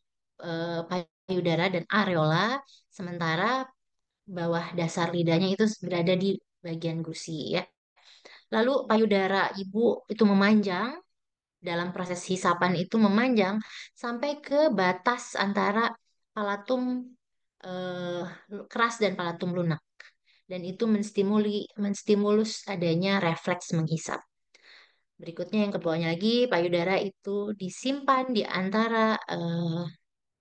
payudara dan areola sementara bawah dasar lidahnya itu berada di bagian gusi ya. Lalu payudara ibu itu memanjang, dalam proses hisapan itu memanjang sampai ke batas antara palatum eh, keras dan palatum lunak. Dan itu menstimulus adanya refleks menghisap. Berikutnya yang keduanya lagi, payudara itu disimpan di antara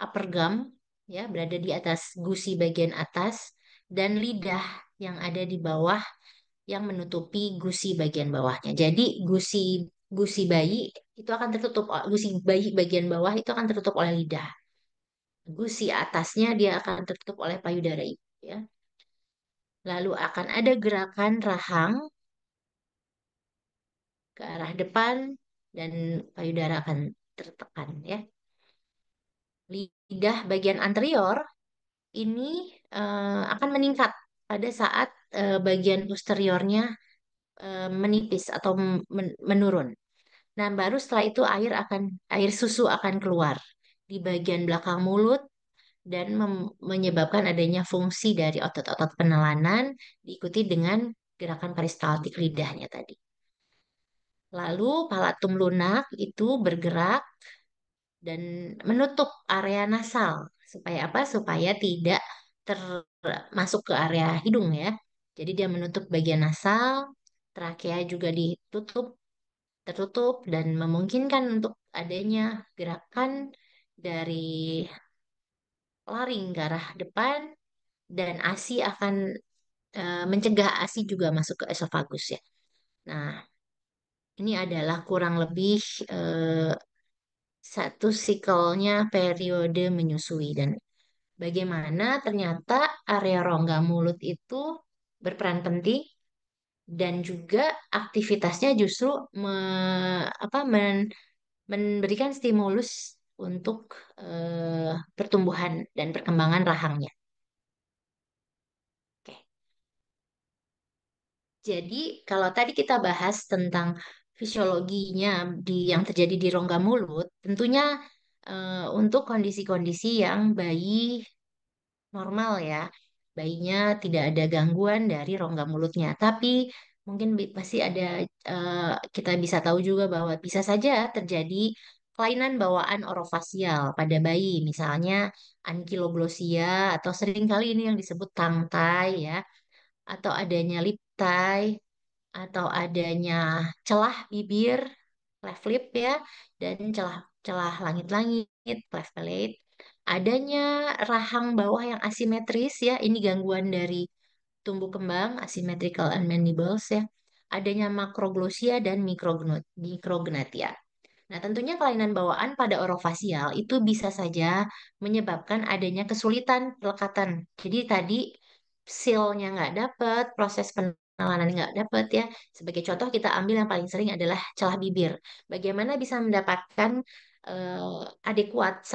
upper gum, ya, berada di atas gusi bagian atas, dan lidah yang ada di bawah yang menutupi gusi bagian bawahnya. Jadi gusi bayi itu akan tertutup, gusi bayi bagian bawah itu akan tertutup oleh lidah. Gusi atasnya dia akan tertutup oleh payudara ibu, ya. Lalu akan ada gerakan rahang ke arah depan dan payudara akan tertekan, ya. Lidah bagian anterior ini akan meningkat pada saat bagian posteriornya menipis atau menurun. Nah, baru setelah itu air susu akan keluar di bagian belakang mulut dan menyebabkan adanya fungsi dari otot-otot penelanan diikuti dengan gerakan peristaltik lidahnya tadi. Lalu palatum lunak itu bergerak dan menutup area nasal. Supaya apa? Supaya tidak masuk ke area hidung ya. Jadi dia menutup bagian nasal, trakea juga tertutup dan memungkinkan untuk adanya gerakan dari laring ke arah depan dan ASI akan mencegah ASI juga masuk ke esofagus ya. Nah, ini adalah kurang lebih eh, satu siklenya periode menyusui dan bagaimana ternyata area rongga mulut itu berperan penting dan juga aktivitasnya justru memberikan stimulus untuk pertumbuhan dan perkembangan rahangnya. Oke. Jadi kalau tadi kita bahas tentang fisiologinya yang terjadi di rongga mulut, tentunya untuk kondisi-kondisi yang bayi normal ya. Bayinya tidak ada gangguan dari rongga mulutnya. Tapi mungkin pasti ada kita bisa tahu juga bahwa bisa saja terjadi kelainan bawaan orofasial pada bayi, misalnya ankylosglosia atau seringkali ini yang disebut tongue tie ya, atau adanya lip tie, atau adanya celah bibir, cleft lip ya, dan celah langit-langit, cleft palate. Adanya rahang bawah yang asimetris ya, ini gangguan dari tumbuh kembang, asymmetrical and mandibles ya. Adanya makroglossia dan mikrognathia. Nah, tentunya kelainan bawaan pada orofasial itu bisa saja menyebabkan adanya kesulitan pelekatan. Jadi tadi seal-nya nggak dapat, proses penelanan nggak dapat ya. Sebagai contoh kita ambil yang paling sering adalah celah bibir. Bagaimana bisa mendapatkan adekuat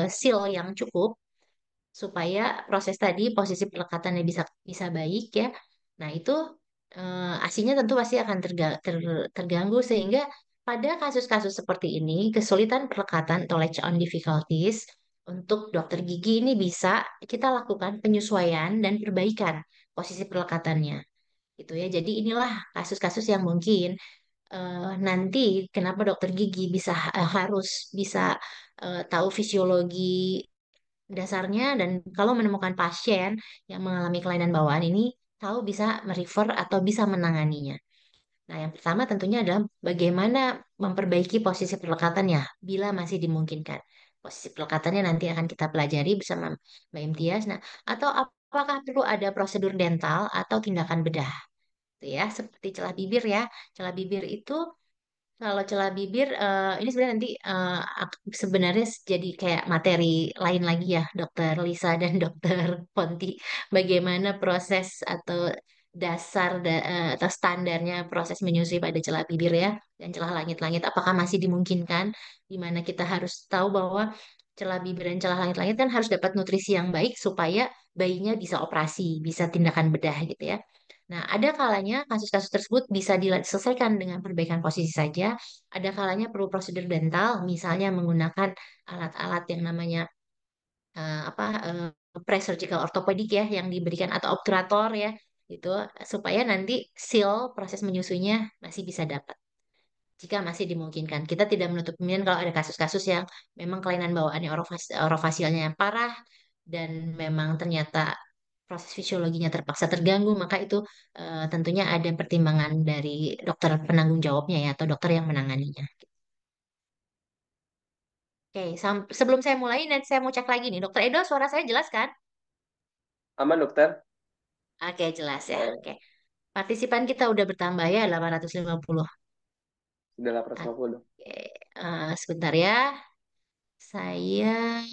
seal yang cukup supaya proses tadi posisi pelekatannya bisa bisa baik ya. Nah, itu ASINYA tentu pasti akan terganggu sehingga pada kasus-kasus seperti ini kesulitan pelekatan atau latch on difficulties untuk dokter gigi ini bisa kita lakukan penyesuaian dan perbaikan posisi pelekatannya gitu ya. Jadi inilah kasus-kasus yang mungkin nanti kenapa dokter gigi harus bisa tahu fisiologi dasarnya dan kalau menemukan pasien yang mengalami kelainan bawaan ini tahu bisa merefer atau bisa menanganinya. Nah, yang pertama tentunya adalah bagaimana memperbaiki posisi pelekatannya bila masih dimungkinkan. Posisi pelekatannya nanti akan kita pelajari bersama Mbak Imtiaz. Nah, atau apakah perlu ada prosedur dental atau tindakan bedah? Itu ya, seperti celah bibir ya. Celah bibir itu kalau celah bibir, ini sebenarnya nanti sebenarnya jadi kayak materi lain lagi ya, Dokter Lisa dan Dokter Ponti. Bagaimana proses atau atau standarnya proses menyusui pada celah bibir ya, dan celah langit-langit. Apakah masih dimungkinkan? Di mana kita harus tahu bahwa celah bibir dan celah langit-langit kan harus dapat nutrisi yang baik supaya bayinya bisa operasi, bisa tindakan bedah gitu ya. Nah, ada kalanya kasus-kasus tersebut bisa diselesaikan dengan perbaikan posisi saja. Ada kalanya perlu prosedur dental, misalnya menggunakan alat-alat yang namanya apa pre-surgical ortopedik ya yang diberikan atau obturator ya itu supaya nanti seal proses menyusunya masih bisa dapat jika masih dimungkinkan. Kita tidak menutup kemungkinan kalau ada kasus-kasus yang memang kelainan bawaannya orofasialnya yang parah dan memang ternyata proses fisiologinya terpaksa terganggu, maka itu tentunya ada pertimbangan dari dokter penanggung jawabnya ya atau dokter yang menanganinya. Oke, sebelum saya mulai, nanti saya mau cek lagi nih. Dokter Edo, suara saya jelas kan? Aman, dokter? Oke, jelas ya. Oh, Oke. Partisipan kita udah bertambah ya, 850. sudah 850. Oke, sebentar ya. Saya,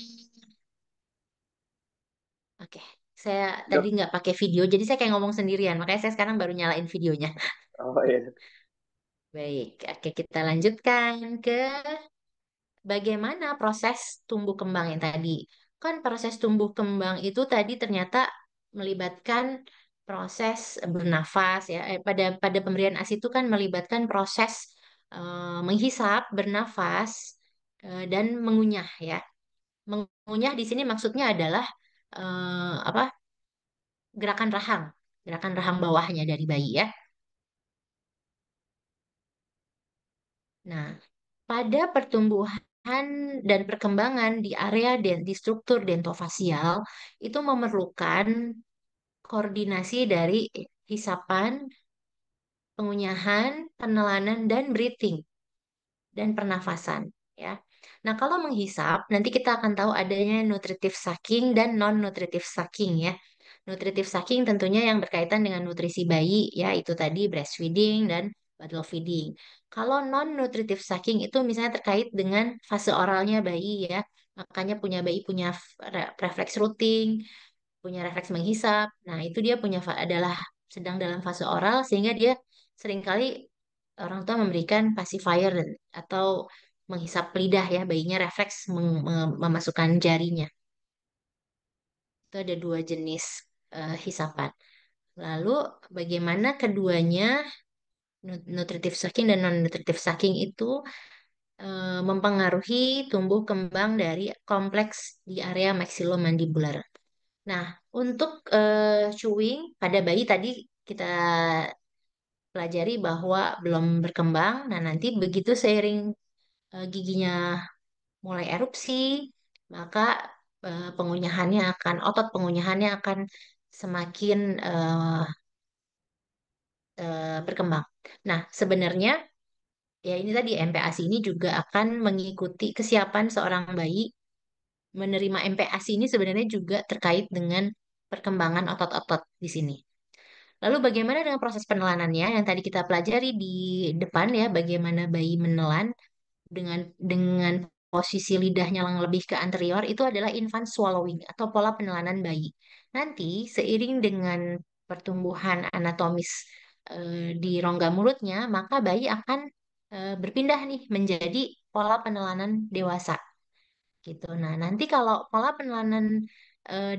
oke. Saya tadi Dok, nggak pakai video, jadi saya kayak ngomong sendirian. Makanya saya sekarang baru nyalain videonya. oh iya. Baik, oke kita lanjutkan ke bagaimana proses tumbuh kembang yang tadi. Kan proses tumbuh kembang itu tadi ternyata melibatkan proses bernafas ya. Pada pemberian ASI itu kan melibatkan proses menghisap, bernafas, dan mengunyah ya. Mengunyah di sini maksudnya adalah apa? Gerakan rahang bawahnya dari bayi ya. Nah, pada pertumbuhan dan perkembangan di area di struktur dentofasial itu memerlukan koordinasi dari hisapan, pengunyahan, penelanan, dan breathing dan pernafasan ya. Nah, kalau menghisap nanti kita akan tahu adanya nutritive sucking dan non-nutritive sucking ya. Nutritive sucking tentunya yang berkaitan dengan nutrisi bayi ya, itu tadi breastfeeding dan bottle feeding. Kalau non-nutritive sucking itu misalnya terkait dengan fase oralnya bayi ya. Makanya bayi punya refleks rooting, punya refleks menghisap. Nah, itu dia adalah sedang dalam fase oral sehingga dia seringkali orang tua memberikan pacifier atau menghisap lidah ya, bayinya refleks memasukkan jarinya. Itu ada dua jenis hisapan. Lalu bagaimana keduanya nutritive sucking dan non-nutritive sucking itu mempengaruhi tumbuh kembang dari kompleks di area maksilomandibular. Nah, untuk chewing pada bayi tadi kita pelajari bahwa belum berkembang. Nah, nanti begitu seiring giginya mulai erupsi, maka otot pengunyahannya akan semakin berkembang. Nah, sebenarnya ya ini tadi MPASI ini juga akan mengikuti kesiapan seorang bayi menerima MPASI ini sebenarnya juga terkait dengan perkembangan otot-otot di sini. Lalu bagaimana dengan proses penelanannya yang tadi kita pelajari di depan ya, bagaimana bayi menelan dengan posisi lidahnya yang lebih ke anterior itu adalah infant swallowing atau pola penelanan bayi. Nanti seiring dengan pertumbuhan anatomis di rongga mulutnya, maka bayi akan berpindah nih menjadi pola penelanan dewasa gitu. Nah, nanti kalau pola penelanan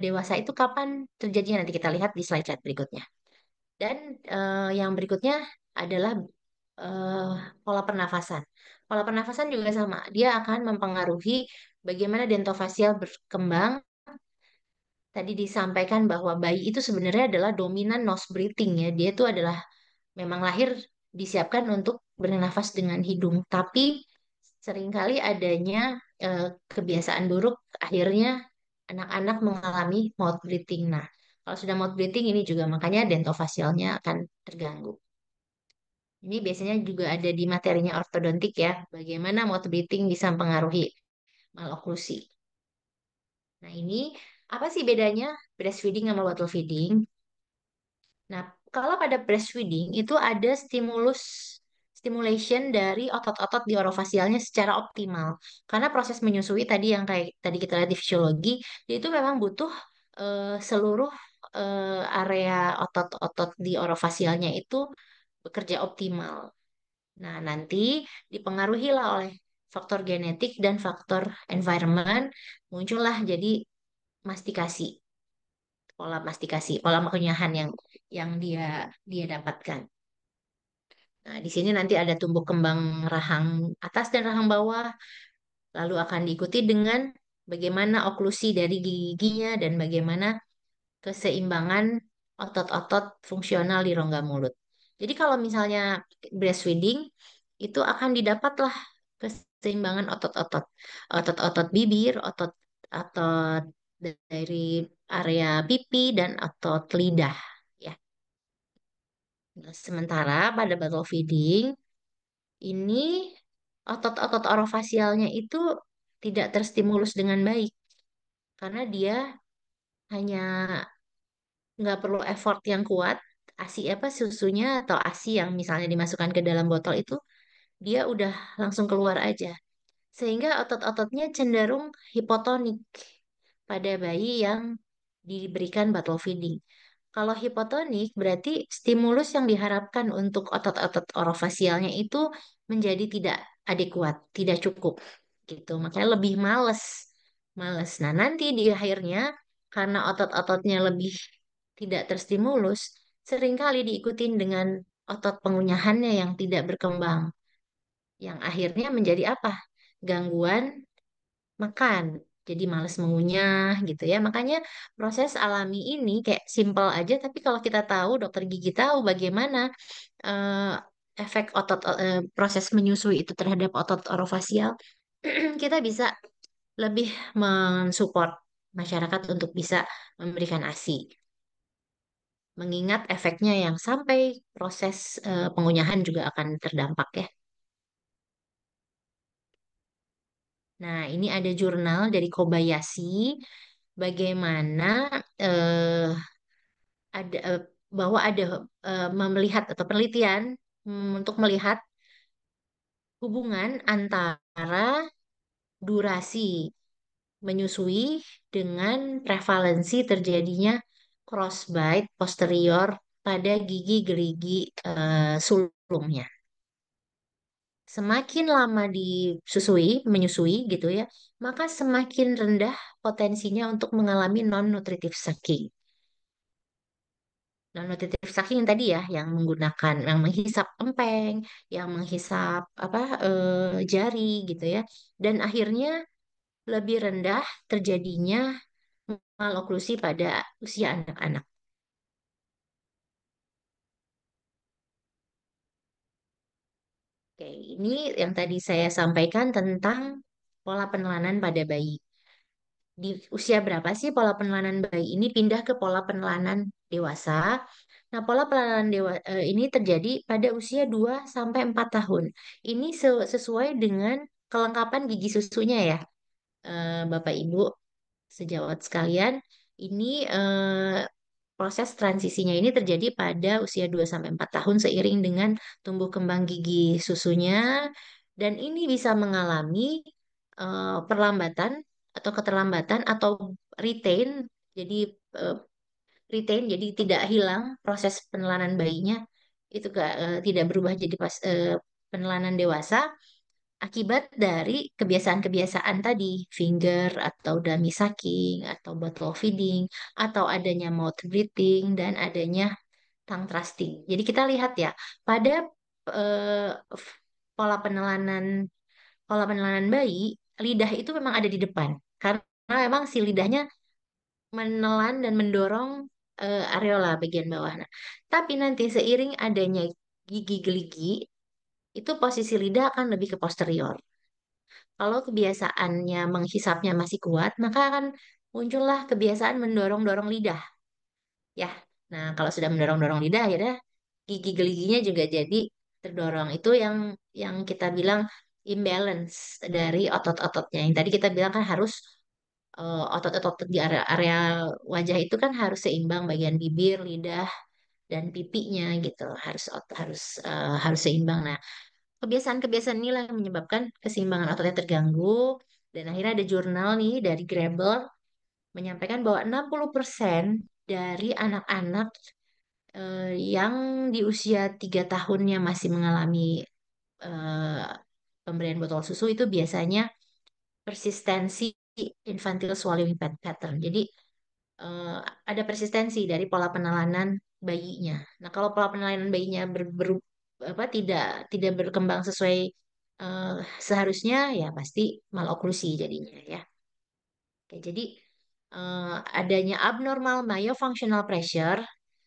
dewasa itu kapan terjadinya nanti kita lihat di slide-slide berikutnya. Dan yang berikutnya adalah eh, pola pernafasan. Pola pernafasan juga sama. Dia akan mempengaruhi bagaimana dentofasial berkembang. Tadi disampaikan bahwa bayi itu sebenarnya adalah dominan nose breathing ya. Dia itu adalah memang lahir disiapkan untuk bernafas dengan hidung. Tapi seringkali adanya kebiasaan buruk akhirnya anak-anak mengalami mouth breathing. Nah, kalau sudah mouth breathing ini juga makanya dentofasialnya akan terganggu. Ini biasanya juga ada di materinya ortodontik ya, bagaimana mouth breathing bisa mempengaruhi maloklusi. Nah, ini apa sih bedanya breastfeeding sama bottle feeding? Nah, kalau pada breastfeeding itu ada stimulation dari otot-otot di orofasialnya secara optimal. Karena proses menyusui tadi yang kayak tadi kita lihat di fisiologi, dia itu memang butuh seluruh area otot-otot di orofasialnya itu bekerja optimal. Nah, nanti dipengaruhilah oleh faktor genetik dan faktor environment, muncullah jadi mastikasi, pola makenyahan yang dia dapatkan. Nah, di sini nanti ada tumbuh kembang rahang atas dan rahang bawah, lalu akan diikuti dengan bagaimana oklusi dari gigi-giginya dan bagaimana keseimbangan otot-otot fungsional di rongga mulut. Jadi kalau misalnya breastfeeding itu akan didapatlah keseimbangan otot-otot, otot-otot bibir, otot dari area pipi dan otot lidah. Ya. Nah, sementara pada bottle feeding ini otot-otot orofasialnya itu tidak terstimulus dengan baik karena dia hanya nggak perlu effort yang kuat. ASI apa susunya atau ASI yang misalnya dimasukkan ke dalam botol itu dia udah langsung keluar aja. Sehingga otot-ototnya cenderung hipotonik pada bayi yang diberikan bottle feeding. Kalau hipotonik berarti stimulus yang diharapkan untuk otot-otot orofasialnya itu menjadi tidak adekuat, tidak cukup gitu. Makanya lebih males. Males. Nah, nanti di akhirnya karena otot-ototnya lebih tidak terstimulus, seringkali diikutin dengan otot pengunyahannya yang tidak berkembang, yang akhirnya menjadi apa? Gangguan makan. Jadi males mengunyah gitu ya. Makanya proses alami ini kayak simpel aja, tapi kalau kita tahu, dokter gigi tahu bagaimana eh, efek proses menyusui itu terhadap otot orofasial, kita bisa lebih mensupport masyarakat untuk bisa memberikan ASI. Mengingat efeknya yang sampai proses pengunyahan juga akan terdampak ya. Nah, ini ada jurnal dari Kobayashi bagaimana eh, ada bahwa ada melihat atau penelitian untuk melihat hubungan antara durasi menyusui dengan prevalensi terjadinya crossbite posterior pada gigi gerigi sulungnya. Semakin lama menyusui gitu ya, maka semakin rendah potensinya untuk mengalami non-nutritive sucking. Non-nutritive sucking yang tadi ya, yang menggunakan, yang menghisap empeng, yang menghisap jari gitu ya, dan akhirnya lebih rendah terjadinya maloklusi pada usia anak-anak. Oke, ini yang tadi saya sampaikan tentang pola penelanan pada bayi. Di usia berapa sih pola penelanan bayi ini pindah ke pola penelanan dewasa? Nah, pola penelanan ini terjadi pada usia 2 sampai 4 tahun. Ini sesuai dengan kelengkapan gigi susunya ya, Bapak Ibu sejawat sekalian. Ini proses transisinya ini terjadi pada usia 2 sampai 4 tahun seiring dengan tumbuh kembang gigi susunya dan ini bisa mengalami perlambatan atau keterlambatan atau retain. Jadi eh, retain jadi tidak hilang proses penelanan bayinya itu tidak berubah jadi pas penelanan dewasa akibat dari kebiasaan-kebiasaan tadi, finger atau dummy sucking atau bottle feeding atau adanya mouth breathing dan adanya tongue thrusting. Jadi kita lihat ya, pada eh, pola penelanan bayi, lidah itu memang ada di depan karena memang si lidahnya menelan dan mendorong areola bagian bawah. Nah, tapi nanti seiring adanya gigi geligi, itu posisi lidah akan lebih ke posterior. Kalau kebiasaannya menghisapnya masih kuat, maka akan muncullah kebiasaan mendorong-dorong lidah. Ya, nah kalau sudah mendorong-dorong lidah, akhirnya gigi geliginya juga jadi terdorong. Itu yang kita bilang imbalance dari otot-ototnya. Yang tadi kita bilang kan harus otot-otot di area wajah itu kan harus seimbang bagian bibir, lidah, dan pipinya gitu. Harus seimbang. Nah, kebiasaan-kebiasaan inilah yang menyebabkan keseimbangan ototnya terganggu. Dan akhirnya ada jurnal nih dari Graeber menyampaikan bahwa 60% dari anak-anak yang di usia 3 tahunnya masih mengalami eh, pemberian botol susu itu biasanya persistensi infantile swallowing pattern. Jadi eh, ada persistensi dari pola penelanan bayinya. Nah, kalau pola penelanan bayinya tidak tidak berkembang sesuai eh, seharusnya, ya pasti maloklusi jadinya ya. Oke, jadi adanya abnormal myofunctional pressure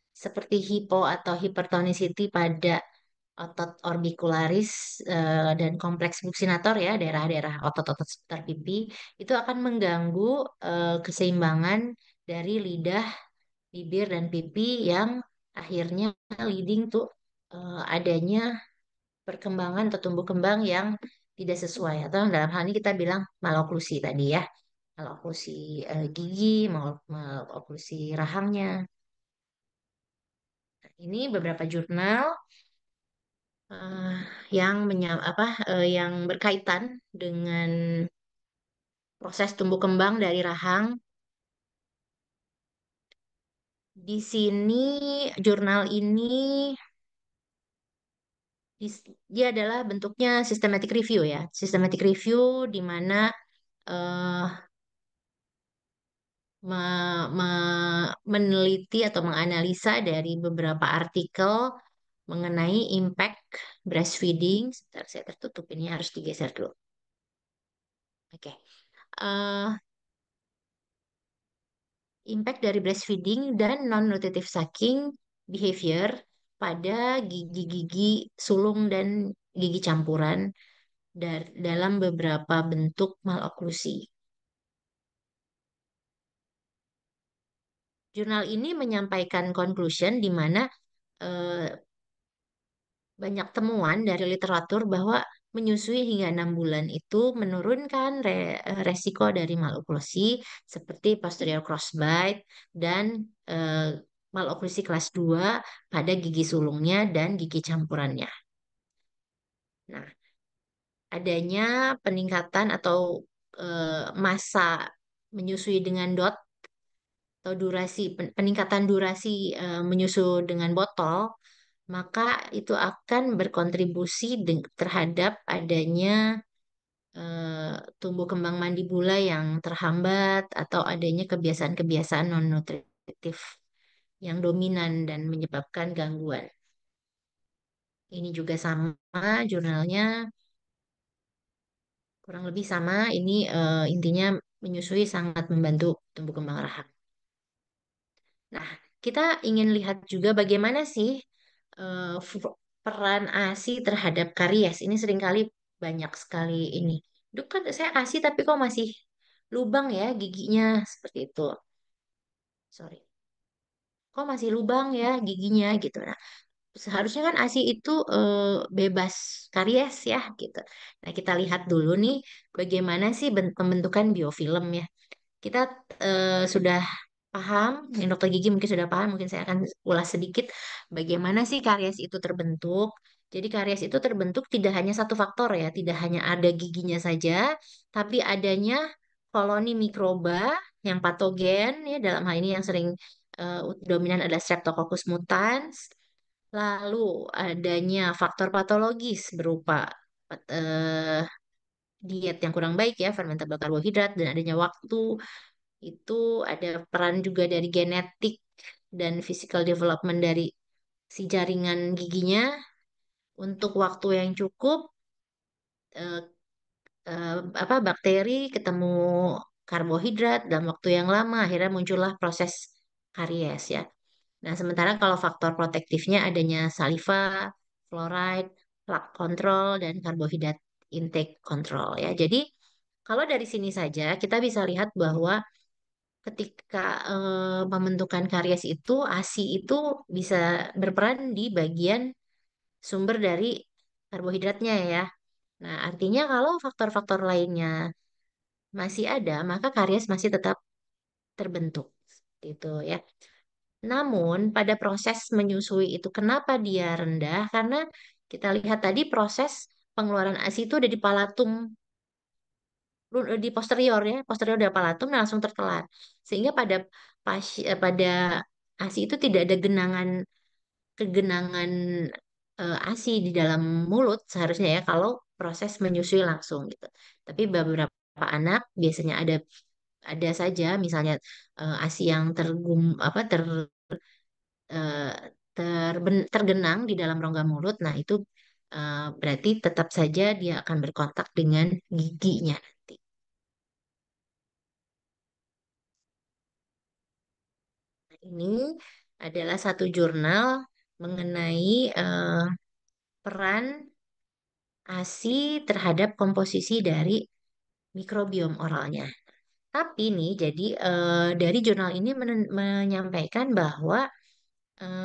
seperti hipo atau hypertonicity pada otot orbicularis dan kompleks buccinator ya, daerah-daerah otot-otot seputar pipi, itu akan mengganggu keseimbangan dari lidah, bibir, dan pipi yang akhirnya leading to adanya perkembangan atau tumbuh kembang yang tidak sesuai atau dalam hal ini kita bilang maloklusi tadi ya, maloklusi gigi, maloklusi rahangnya. Nah, ini beberapa jurnal eh, yang berkaitan dengan proses tumbuh kembang dari rahang. Di sini jurnal ini dia adalah bentuknya systematic review ya. Systematic review di mana eh, meneliti atau menganalisa dari beberapa artikel mengenai impact breastfeeding. Sebentar, saya tertutup ini harus digeser dulu. Oke. Eh, Impact dari breastfeeding dan non-nutritive sucking behavior pada gigi-gigi sulung dan gigi campuran dalam beberapa bentuk maloklusi. Jurnal ini menyampaikan conclusion di mana eh, banyak temuan dari literatur bahwa menyusui hingga 6 bulan itu menurunkan resiko dari maloklusi seperti posterior crossbite dan eh, maloklusi kelas 2 pada gigi sulungnya dan gigi campurannya. Nah, adanya peningkatan atau masa menyusui dengan DOT atau peningkatan durasi menyusu dengan botol, maka itu akan berkontribusi terhadap adanya tumbuh kembang mandibula yang terhambat atau adanya kebiasaan-kebiasaan non-nutritif yang dominan dan menyebabkan gangguan. Ini juga sama jurnalnya, kurang lebih sama. Ini intinya menyusui sangat membantu tumbuh kembang rahang. Nah, kita ingin lihat juga bagaimana sih peran ASI terhadap karies. Ini seringkali banyak sekali ini. Duk kan saya ASI tapi kok masih lubang ya giginya seperti itu. Sorry. Kok masih lubang ya giginya gitu. Nah, seharusnya kan ASI itu bebas karies ya gitu. Nah, kita lihat dulu nih bagaimana sih pembentukan biofilm ya. Kita sudah paham, yang dokter gigi mungkin sudah paham, mungkin saya akan ulas sedikit bagaimana sih karies itu terbentuk. Jadi karies itu terbentuk tidak hanya satu faktor ya, tidak hanya ada giginya saja, tapi adanya koloni mikroba yang patogen ya, dalam hal ini yang sering dominan adalah Streptococcus mutans. Lalu adanya faktor patologis berupa eh, diet yang kurang baik ya, fermentable karbohidrat, dan adanya waktu itu ada peran juga dari genetik dan physical development dari si jaringan giginya untuk waktu yang cukup eh, eh, bakteri ketemu karbohidrat dalam waktu yang lama akhirnya muncullah proses karies ya. Nah, sementara kalau faktor protektifnya adanya saliva, fluoride, plaque control dan karbohidrat intake control ya. Jadi kalau dari sini saja kita bisa lihat bahwa ketika pembentukan karies itu, ASI itu bisa berperan di bagian sumber dari karbohidratnya ya. Nah, artinya kalau faktor-faktor lainnya masih ada, maka karies masih tetap terbentuk. Seperti itu ya. Namun, pada proses menyusui itu kenapa dia rendah? Karena kita lihat tadi proses pengeluaran ASI itu ada di palatum di posterior ya, posterior dari palatum dan langsung tertelan. Sehingga pada ASI itu tidak ada kegenangan ASI di dalam mulut seharusnya ya kalau proses menyusui langsung gitu. Tapi beberapa anak biasanya ada saja misalnya ASI yang eh, tergenang di dalam rongga mulut. Nah, itu berarti tetap saja dia akan berkontak dengan giginya nanti. Ini adalah satu jurnal mengenai peran ASI terhadap komposisi dari mikrobiom oralnya. Tapi nih, jadi dari jurnal ini menyampaikan bahwa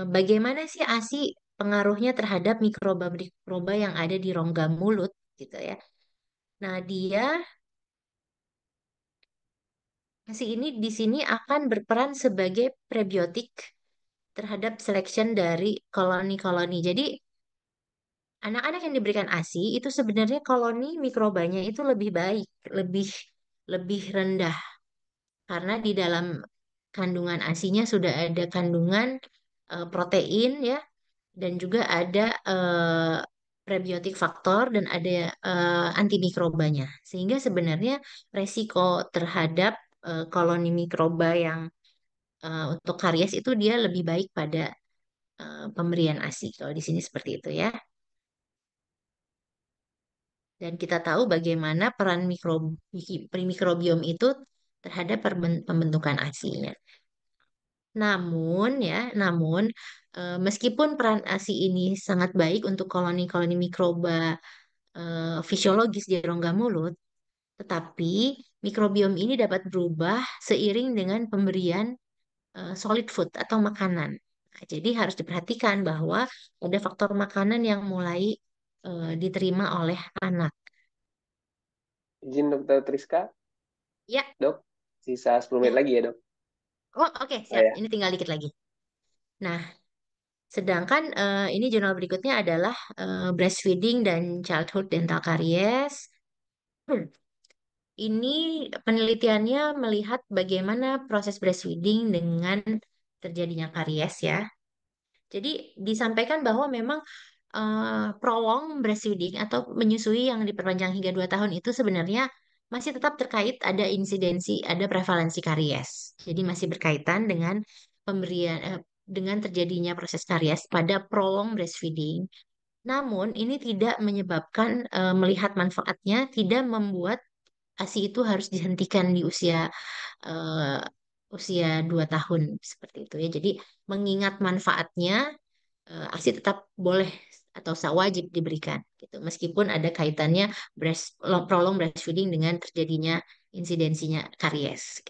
bagaimana sih ASI pengaruhnya terhadap mikroba-mikroba yang ada di rongga mulut gitu ya. Nah, ASI ini di sini akan berperan sebagai prebiotik terhadap selection dari koloni-koloni. Jadi, anak-anak yang diberikan ASI itu sebenarnya koloni mikrobanya itu lebih baik, lebih lebih rendah karena di dalam kandungan ASI-nya sudah ada kandungan protein ya dan juga ada prebiotik faktor dan ada antimikrobanya. Sehingga sebenarnya resiko terhadap koloni mikroba yang untuk karies itu dia lebih baik pada pemberian ASI. Kalau di sini seperti itu ya. Dan kita tahu bagaimana peran mikrobiom itu terhadap pembentukan ASI-nya. Namun meskipun peran ASI ini sangat baik untuk koloni-koloni mikroba fisiologis di rongga mulut, tetapi mikrobiom ini dapat berubah seiring dengan pemberian solid food atau makanan. Nah, jadi harus diperhatikan bahwa ada faktor makanan yang mulai diterima oleh anak. Izin Dokter Triska, Ya, Dok, sisa 10 menit ya. lagi ya Dok. Oh, oke, Oh siap. ya, Ini tinggal dikit lagi. Nah, sedangkan ini jurnal berikutnya adalah breastfeeding dan childhood dental caries. Hmm. Ini penelitiannya melihat bagaimana proses breastfeeding dengan terjadinya karies ya. Jadi disampaikan bahwa memang prolong breastfeeding atau menyusui yang diperpanjang hingga 2 tahun itu sebenarnya masih tetap terkait ada insidensi, ada prevalensi karies. Jadi masih berkaitan dengan dengan terjadinya proses karies pada prolong breastfeeding. Namun ini tidak menyebabkan melihat manfaatnya, tidak membuat ASI itu harus dihentikan di eh, usia 2 tahun seperti itu ya. Jadi mengingat manfaatnya ASI tetap boleh atau wajib diberikan gitu meskipun ada kaitannya prolong breastfeeding dengan terjadinya insidensinya karies.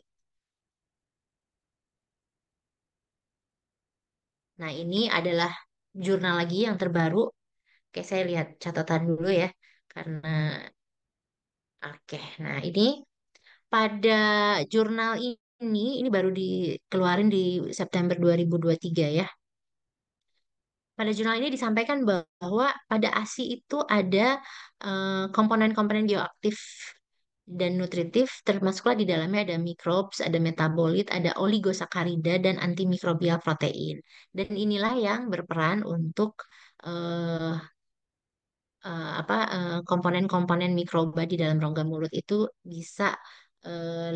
Nah, ini adalah jurnal lagi yang terbaru. Oke, saya lihat catatan dulu ya karena oke. Nah, ini pada jurnal ini baru dikeluarin di September 2023 ya. Pada jurnal ini disampaikan bahwa pada ASI itu ada komponen-komponen bioaktif dan nutritif, termasuklah di dalamnya ada mikrobes, ada metabolit, ada oligosakarida, dan antimikrobial protein. Dan inilah yang berperan untuk eh, komponen-komponen mikroba di dalam rongga mulut itu bisa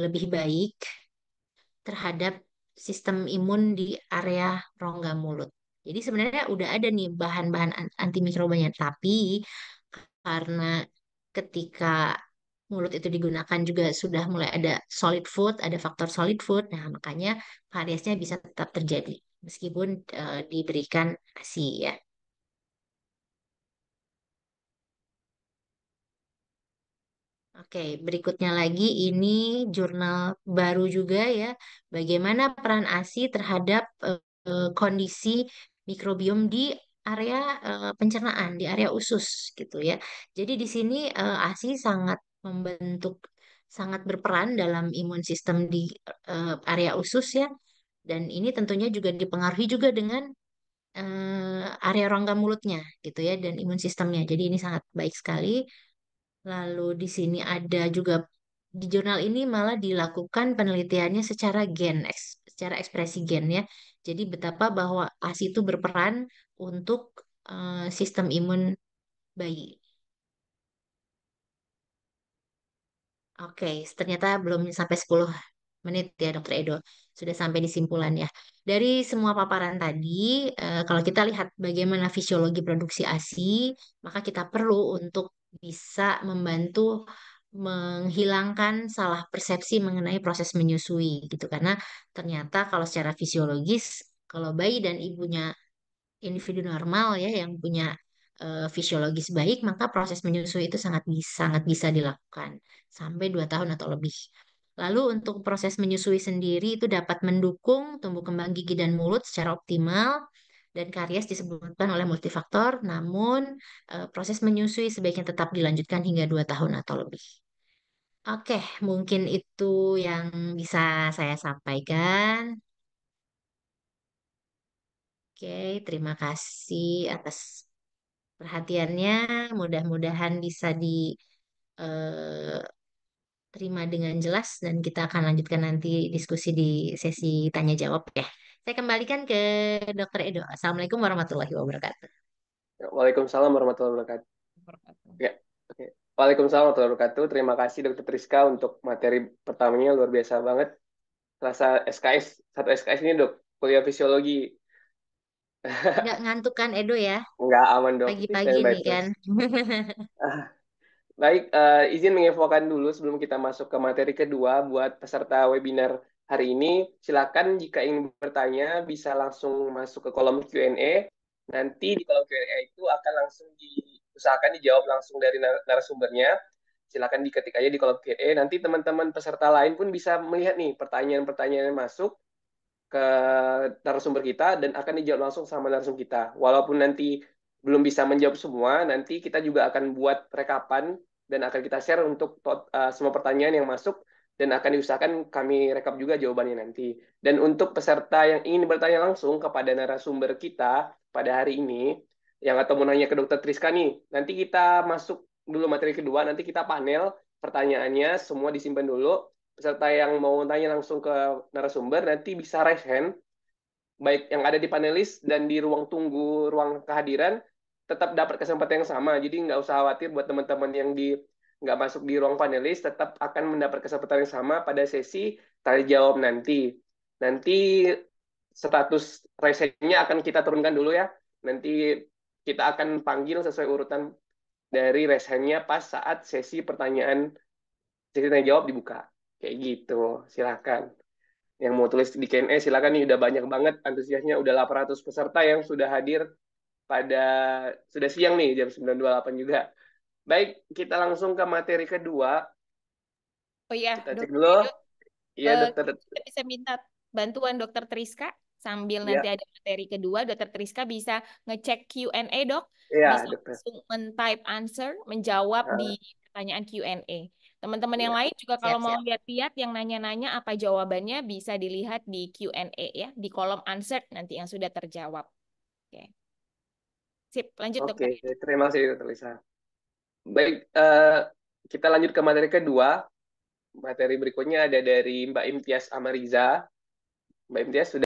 lebih baik terhadap sistem imun di area rongga mulut. Jadi sebenarnya udah ada nih bahan-bahan antimikrobanya, tapi karena ketika mulut itu digunakan juga sudah mulai ada solid food, ada faktor solid food, nah makanya kariesnya bisa tetap terjadi meskipun diberikan ASI ya. Oke, berikutnya lagi ini jurnal baru juga ya. Bagaimana peran ASI terhadap kondisi mikrobiom di area pencernaan, di area usus gitu ya. Jadi di sini ASI sangat berperan dalam imun sistem di area usus ya. Dan ini tentunya juga dipengaruhi juga dengan area rongga mulutnya gitu ya dan imun sistemnya. Jadi ini sangat baik sekali. Lalu di sini ada juga di jurnal ini malah dilakukan penelitiannya secara secara ekspresi gen ya. Jadi betapa bahwa ASI itu berperan untuk sistem imun bayi. Oke, ternyata belum sampai 10 menit ya Dokter Edo. Sudah sampai di simpulan ya. Dari semua paparan tadi, kalau kita lihat bagaimana fisiologi produksi ASI, maka kita perlu untuk bisa membantu menghilangkan salah persepsi mengenai proses menyusui gitu. Karena ternyata kalau secara fisiologis, kalau bayi dan ibunya individu normal ya yang punya fisiologis baik, maka proses menyusui itu sangat bisa dilakukan sampai 2 tahun atau lebih. Lalu untuk proses menyusui sendiri itu dapat mendukung tumbuh kembang gigi dan mulut secara optimal dan karies disebabkan oleh multifaktor, namun proses menyusui sebaiknya tetap dilanjutkan hingga 2 tahun atau lebih. Oke, mungkin itu yang bisa saya sampaikan. Oke, terima kasih atas perhatiannya. Mudah-mudahan bisa diterima dengan jelas dan kita akan lanjutkan nanti diskusi di sesi tanya jawab ya. Saya kembalikan ke Dr. Edo. Assalamualaikum warahmatullahi wabarakatuh. Waalaikumsalam warahmatullahi wabarakatuh. Ya, oke. Waalaikumsalam warahmatullahi wabarakatuh. Terima kasih Dokter Triska untuk materi pertamanya luar biasa banget. Rasa SKS, satu SKS ini dok, kuliah fisiologi. Nggak ngantuk kan Edo ya? Nggak aman dok, ini Pagi-pagi standby nih terus. kan. Baik, izin menginfokan dulu sebelum kita masuk ke materi kedua buat peserta webinar hari ini. Silakan jika ingin bertanya bisa langsung masuk ke kolom Q&A. Nanti di kolom Q&A itu akan langsung diusahakan dijawab langsung dari narasumbernya. Silakan diketik aja di kolom Q&A. Nanti teman-teman peserta lain pun bisa melihat nih pertanyaan-pertanyaan yang masuk ke narasumber kita dan akan dijawab langsung sama narasumber kita. Walaupun nanti belum bisa menjawab semua, nanti kita juga akan buat rekapan dan akan kita share untuk semua pertanyaan yang masuk dan akan diusahakan kami rekap juga jawabannya nanti. Dan untuk peserta yang ingin bertanya langsung kepada narasumber kita pada hari ini, yang atau mau nanya ke Dokter Triska nih, nanti kita masuk dulu materi kedua, nanti kita panel pertanyaannya, semua disimpan dulu. Peserta yang mau tanya langsung ke narasumber nanti bisa raise hand, baik yang ada di panelis dan di ruang tunggu, ruang kehadiran, tetap dapat kesempatan yang sama. Jadi nggak usah khawatir buat teman-teman yang nggak masuk di ruang panelis, tetap akan mendapat kesempatan yang sama pada sesi tanya jawab nanti. Nanti status raise hand-nya akan kita turunkan dulu ya. Nanti kita akan panggil sesuai urutan dari raise hand-nya pas saat sesi tanya jawab dibuka. Kayak gitu, silakan. Yang mau tulis di Q&A silakan nih, udah banyak banget antusiasnya, udah 800 peserta yang sudah hadir pada sudah siang nih jam 9.28 juga. Baik, kita langsung ke materi kedua. Oh iya, Kita cek Dokter dulu. Edo, Iya, dokter. kita bisa minta bantuan Dokter Triska sambil nanti Iya, ada materi kedua, Dokter Triska bisa ngecek Q&A, Dok. iya, Bisa dokter. langsung men-type answer, menjawab di Ah, pertanyaan Q&A. Teman-teman yang iya. lain juga kalau mau Siap-siap. lihat-lihat yang nanya-nanya apa jawabannya bisa dilihat di Q&A ya, di kolom answer nanti yang sudah terjawab. Oke. Sip, lanjut Oke, Dokter. terima kasih dokter Lisa. Baik, kita lanjut ke materi kedua. Materi berikutnya ada dari Mbak Imtiaz Amariza. Mbak Imtiaz sudah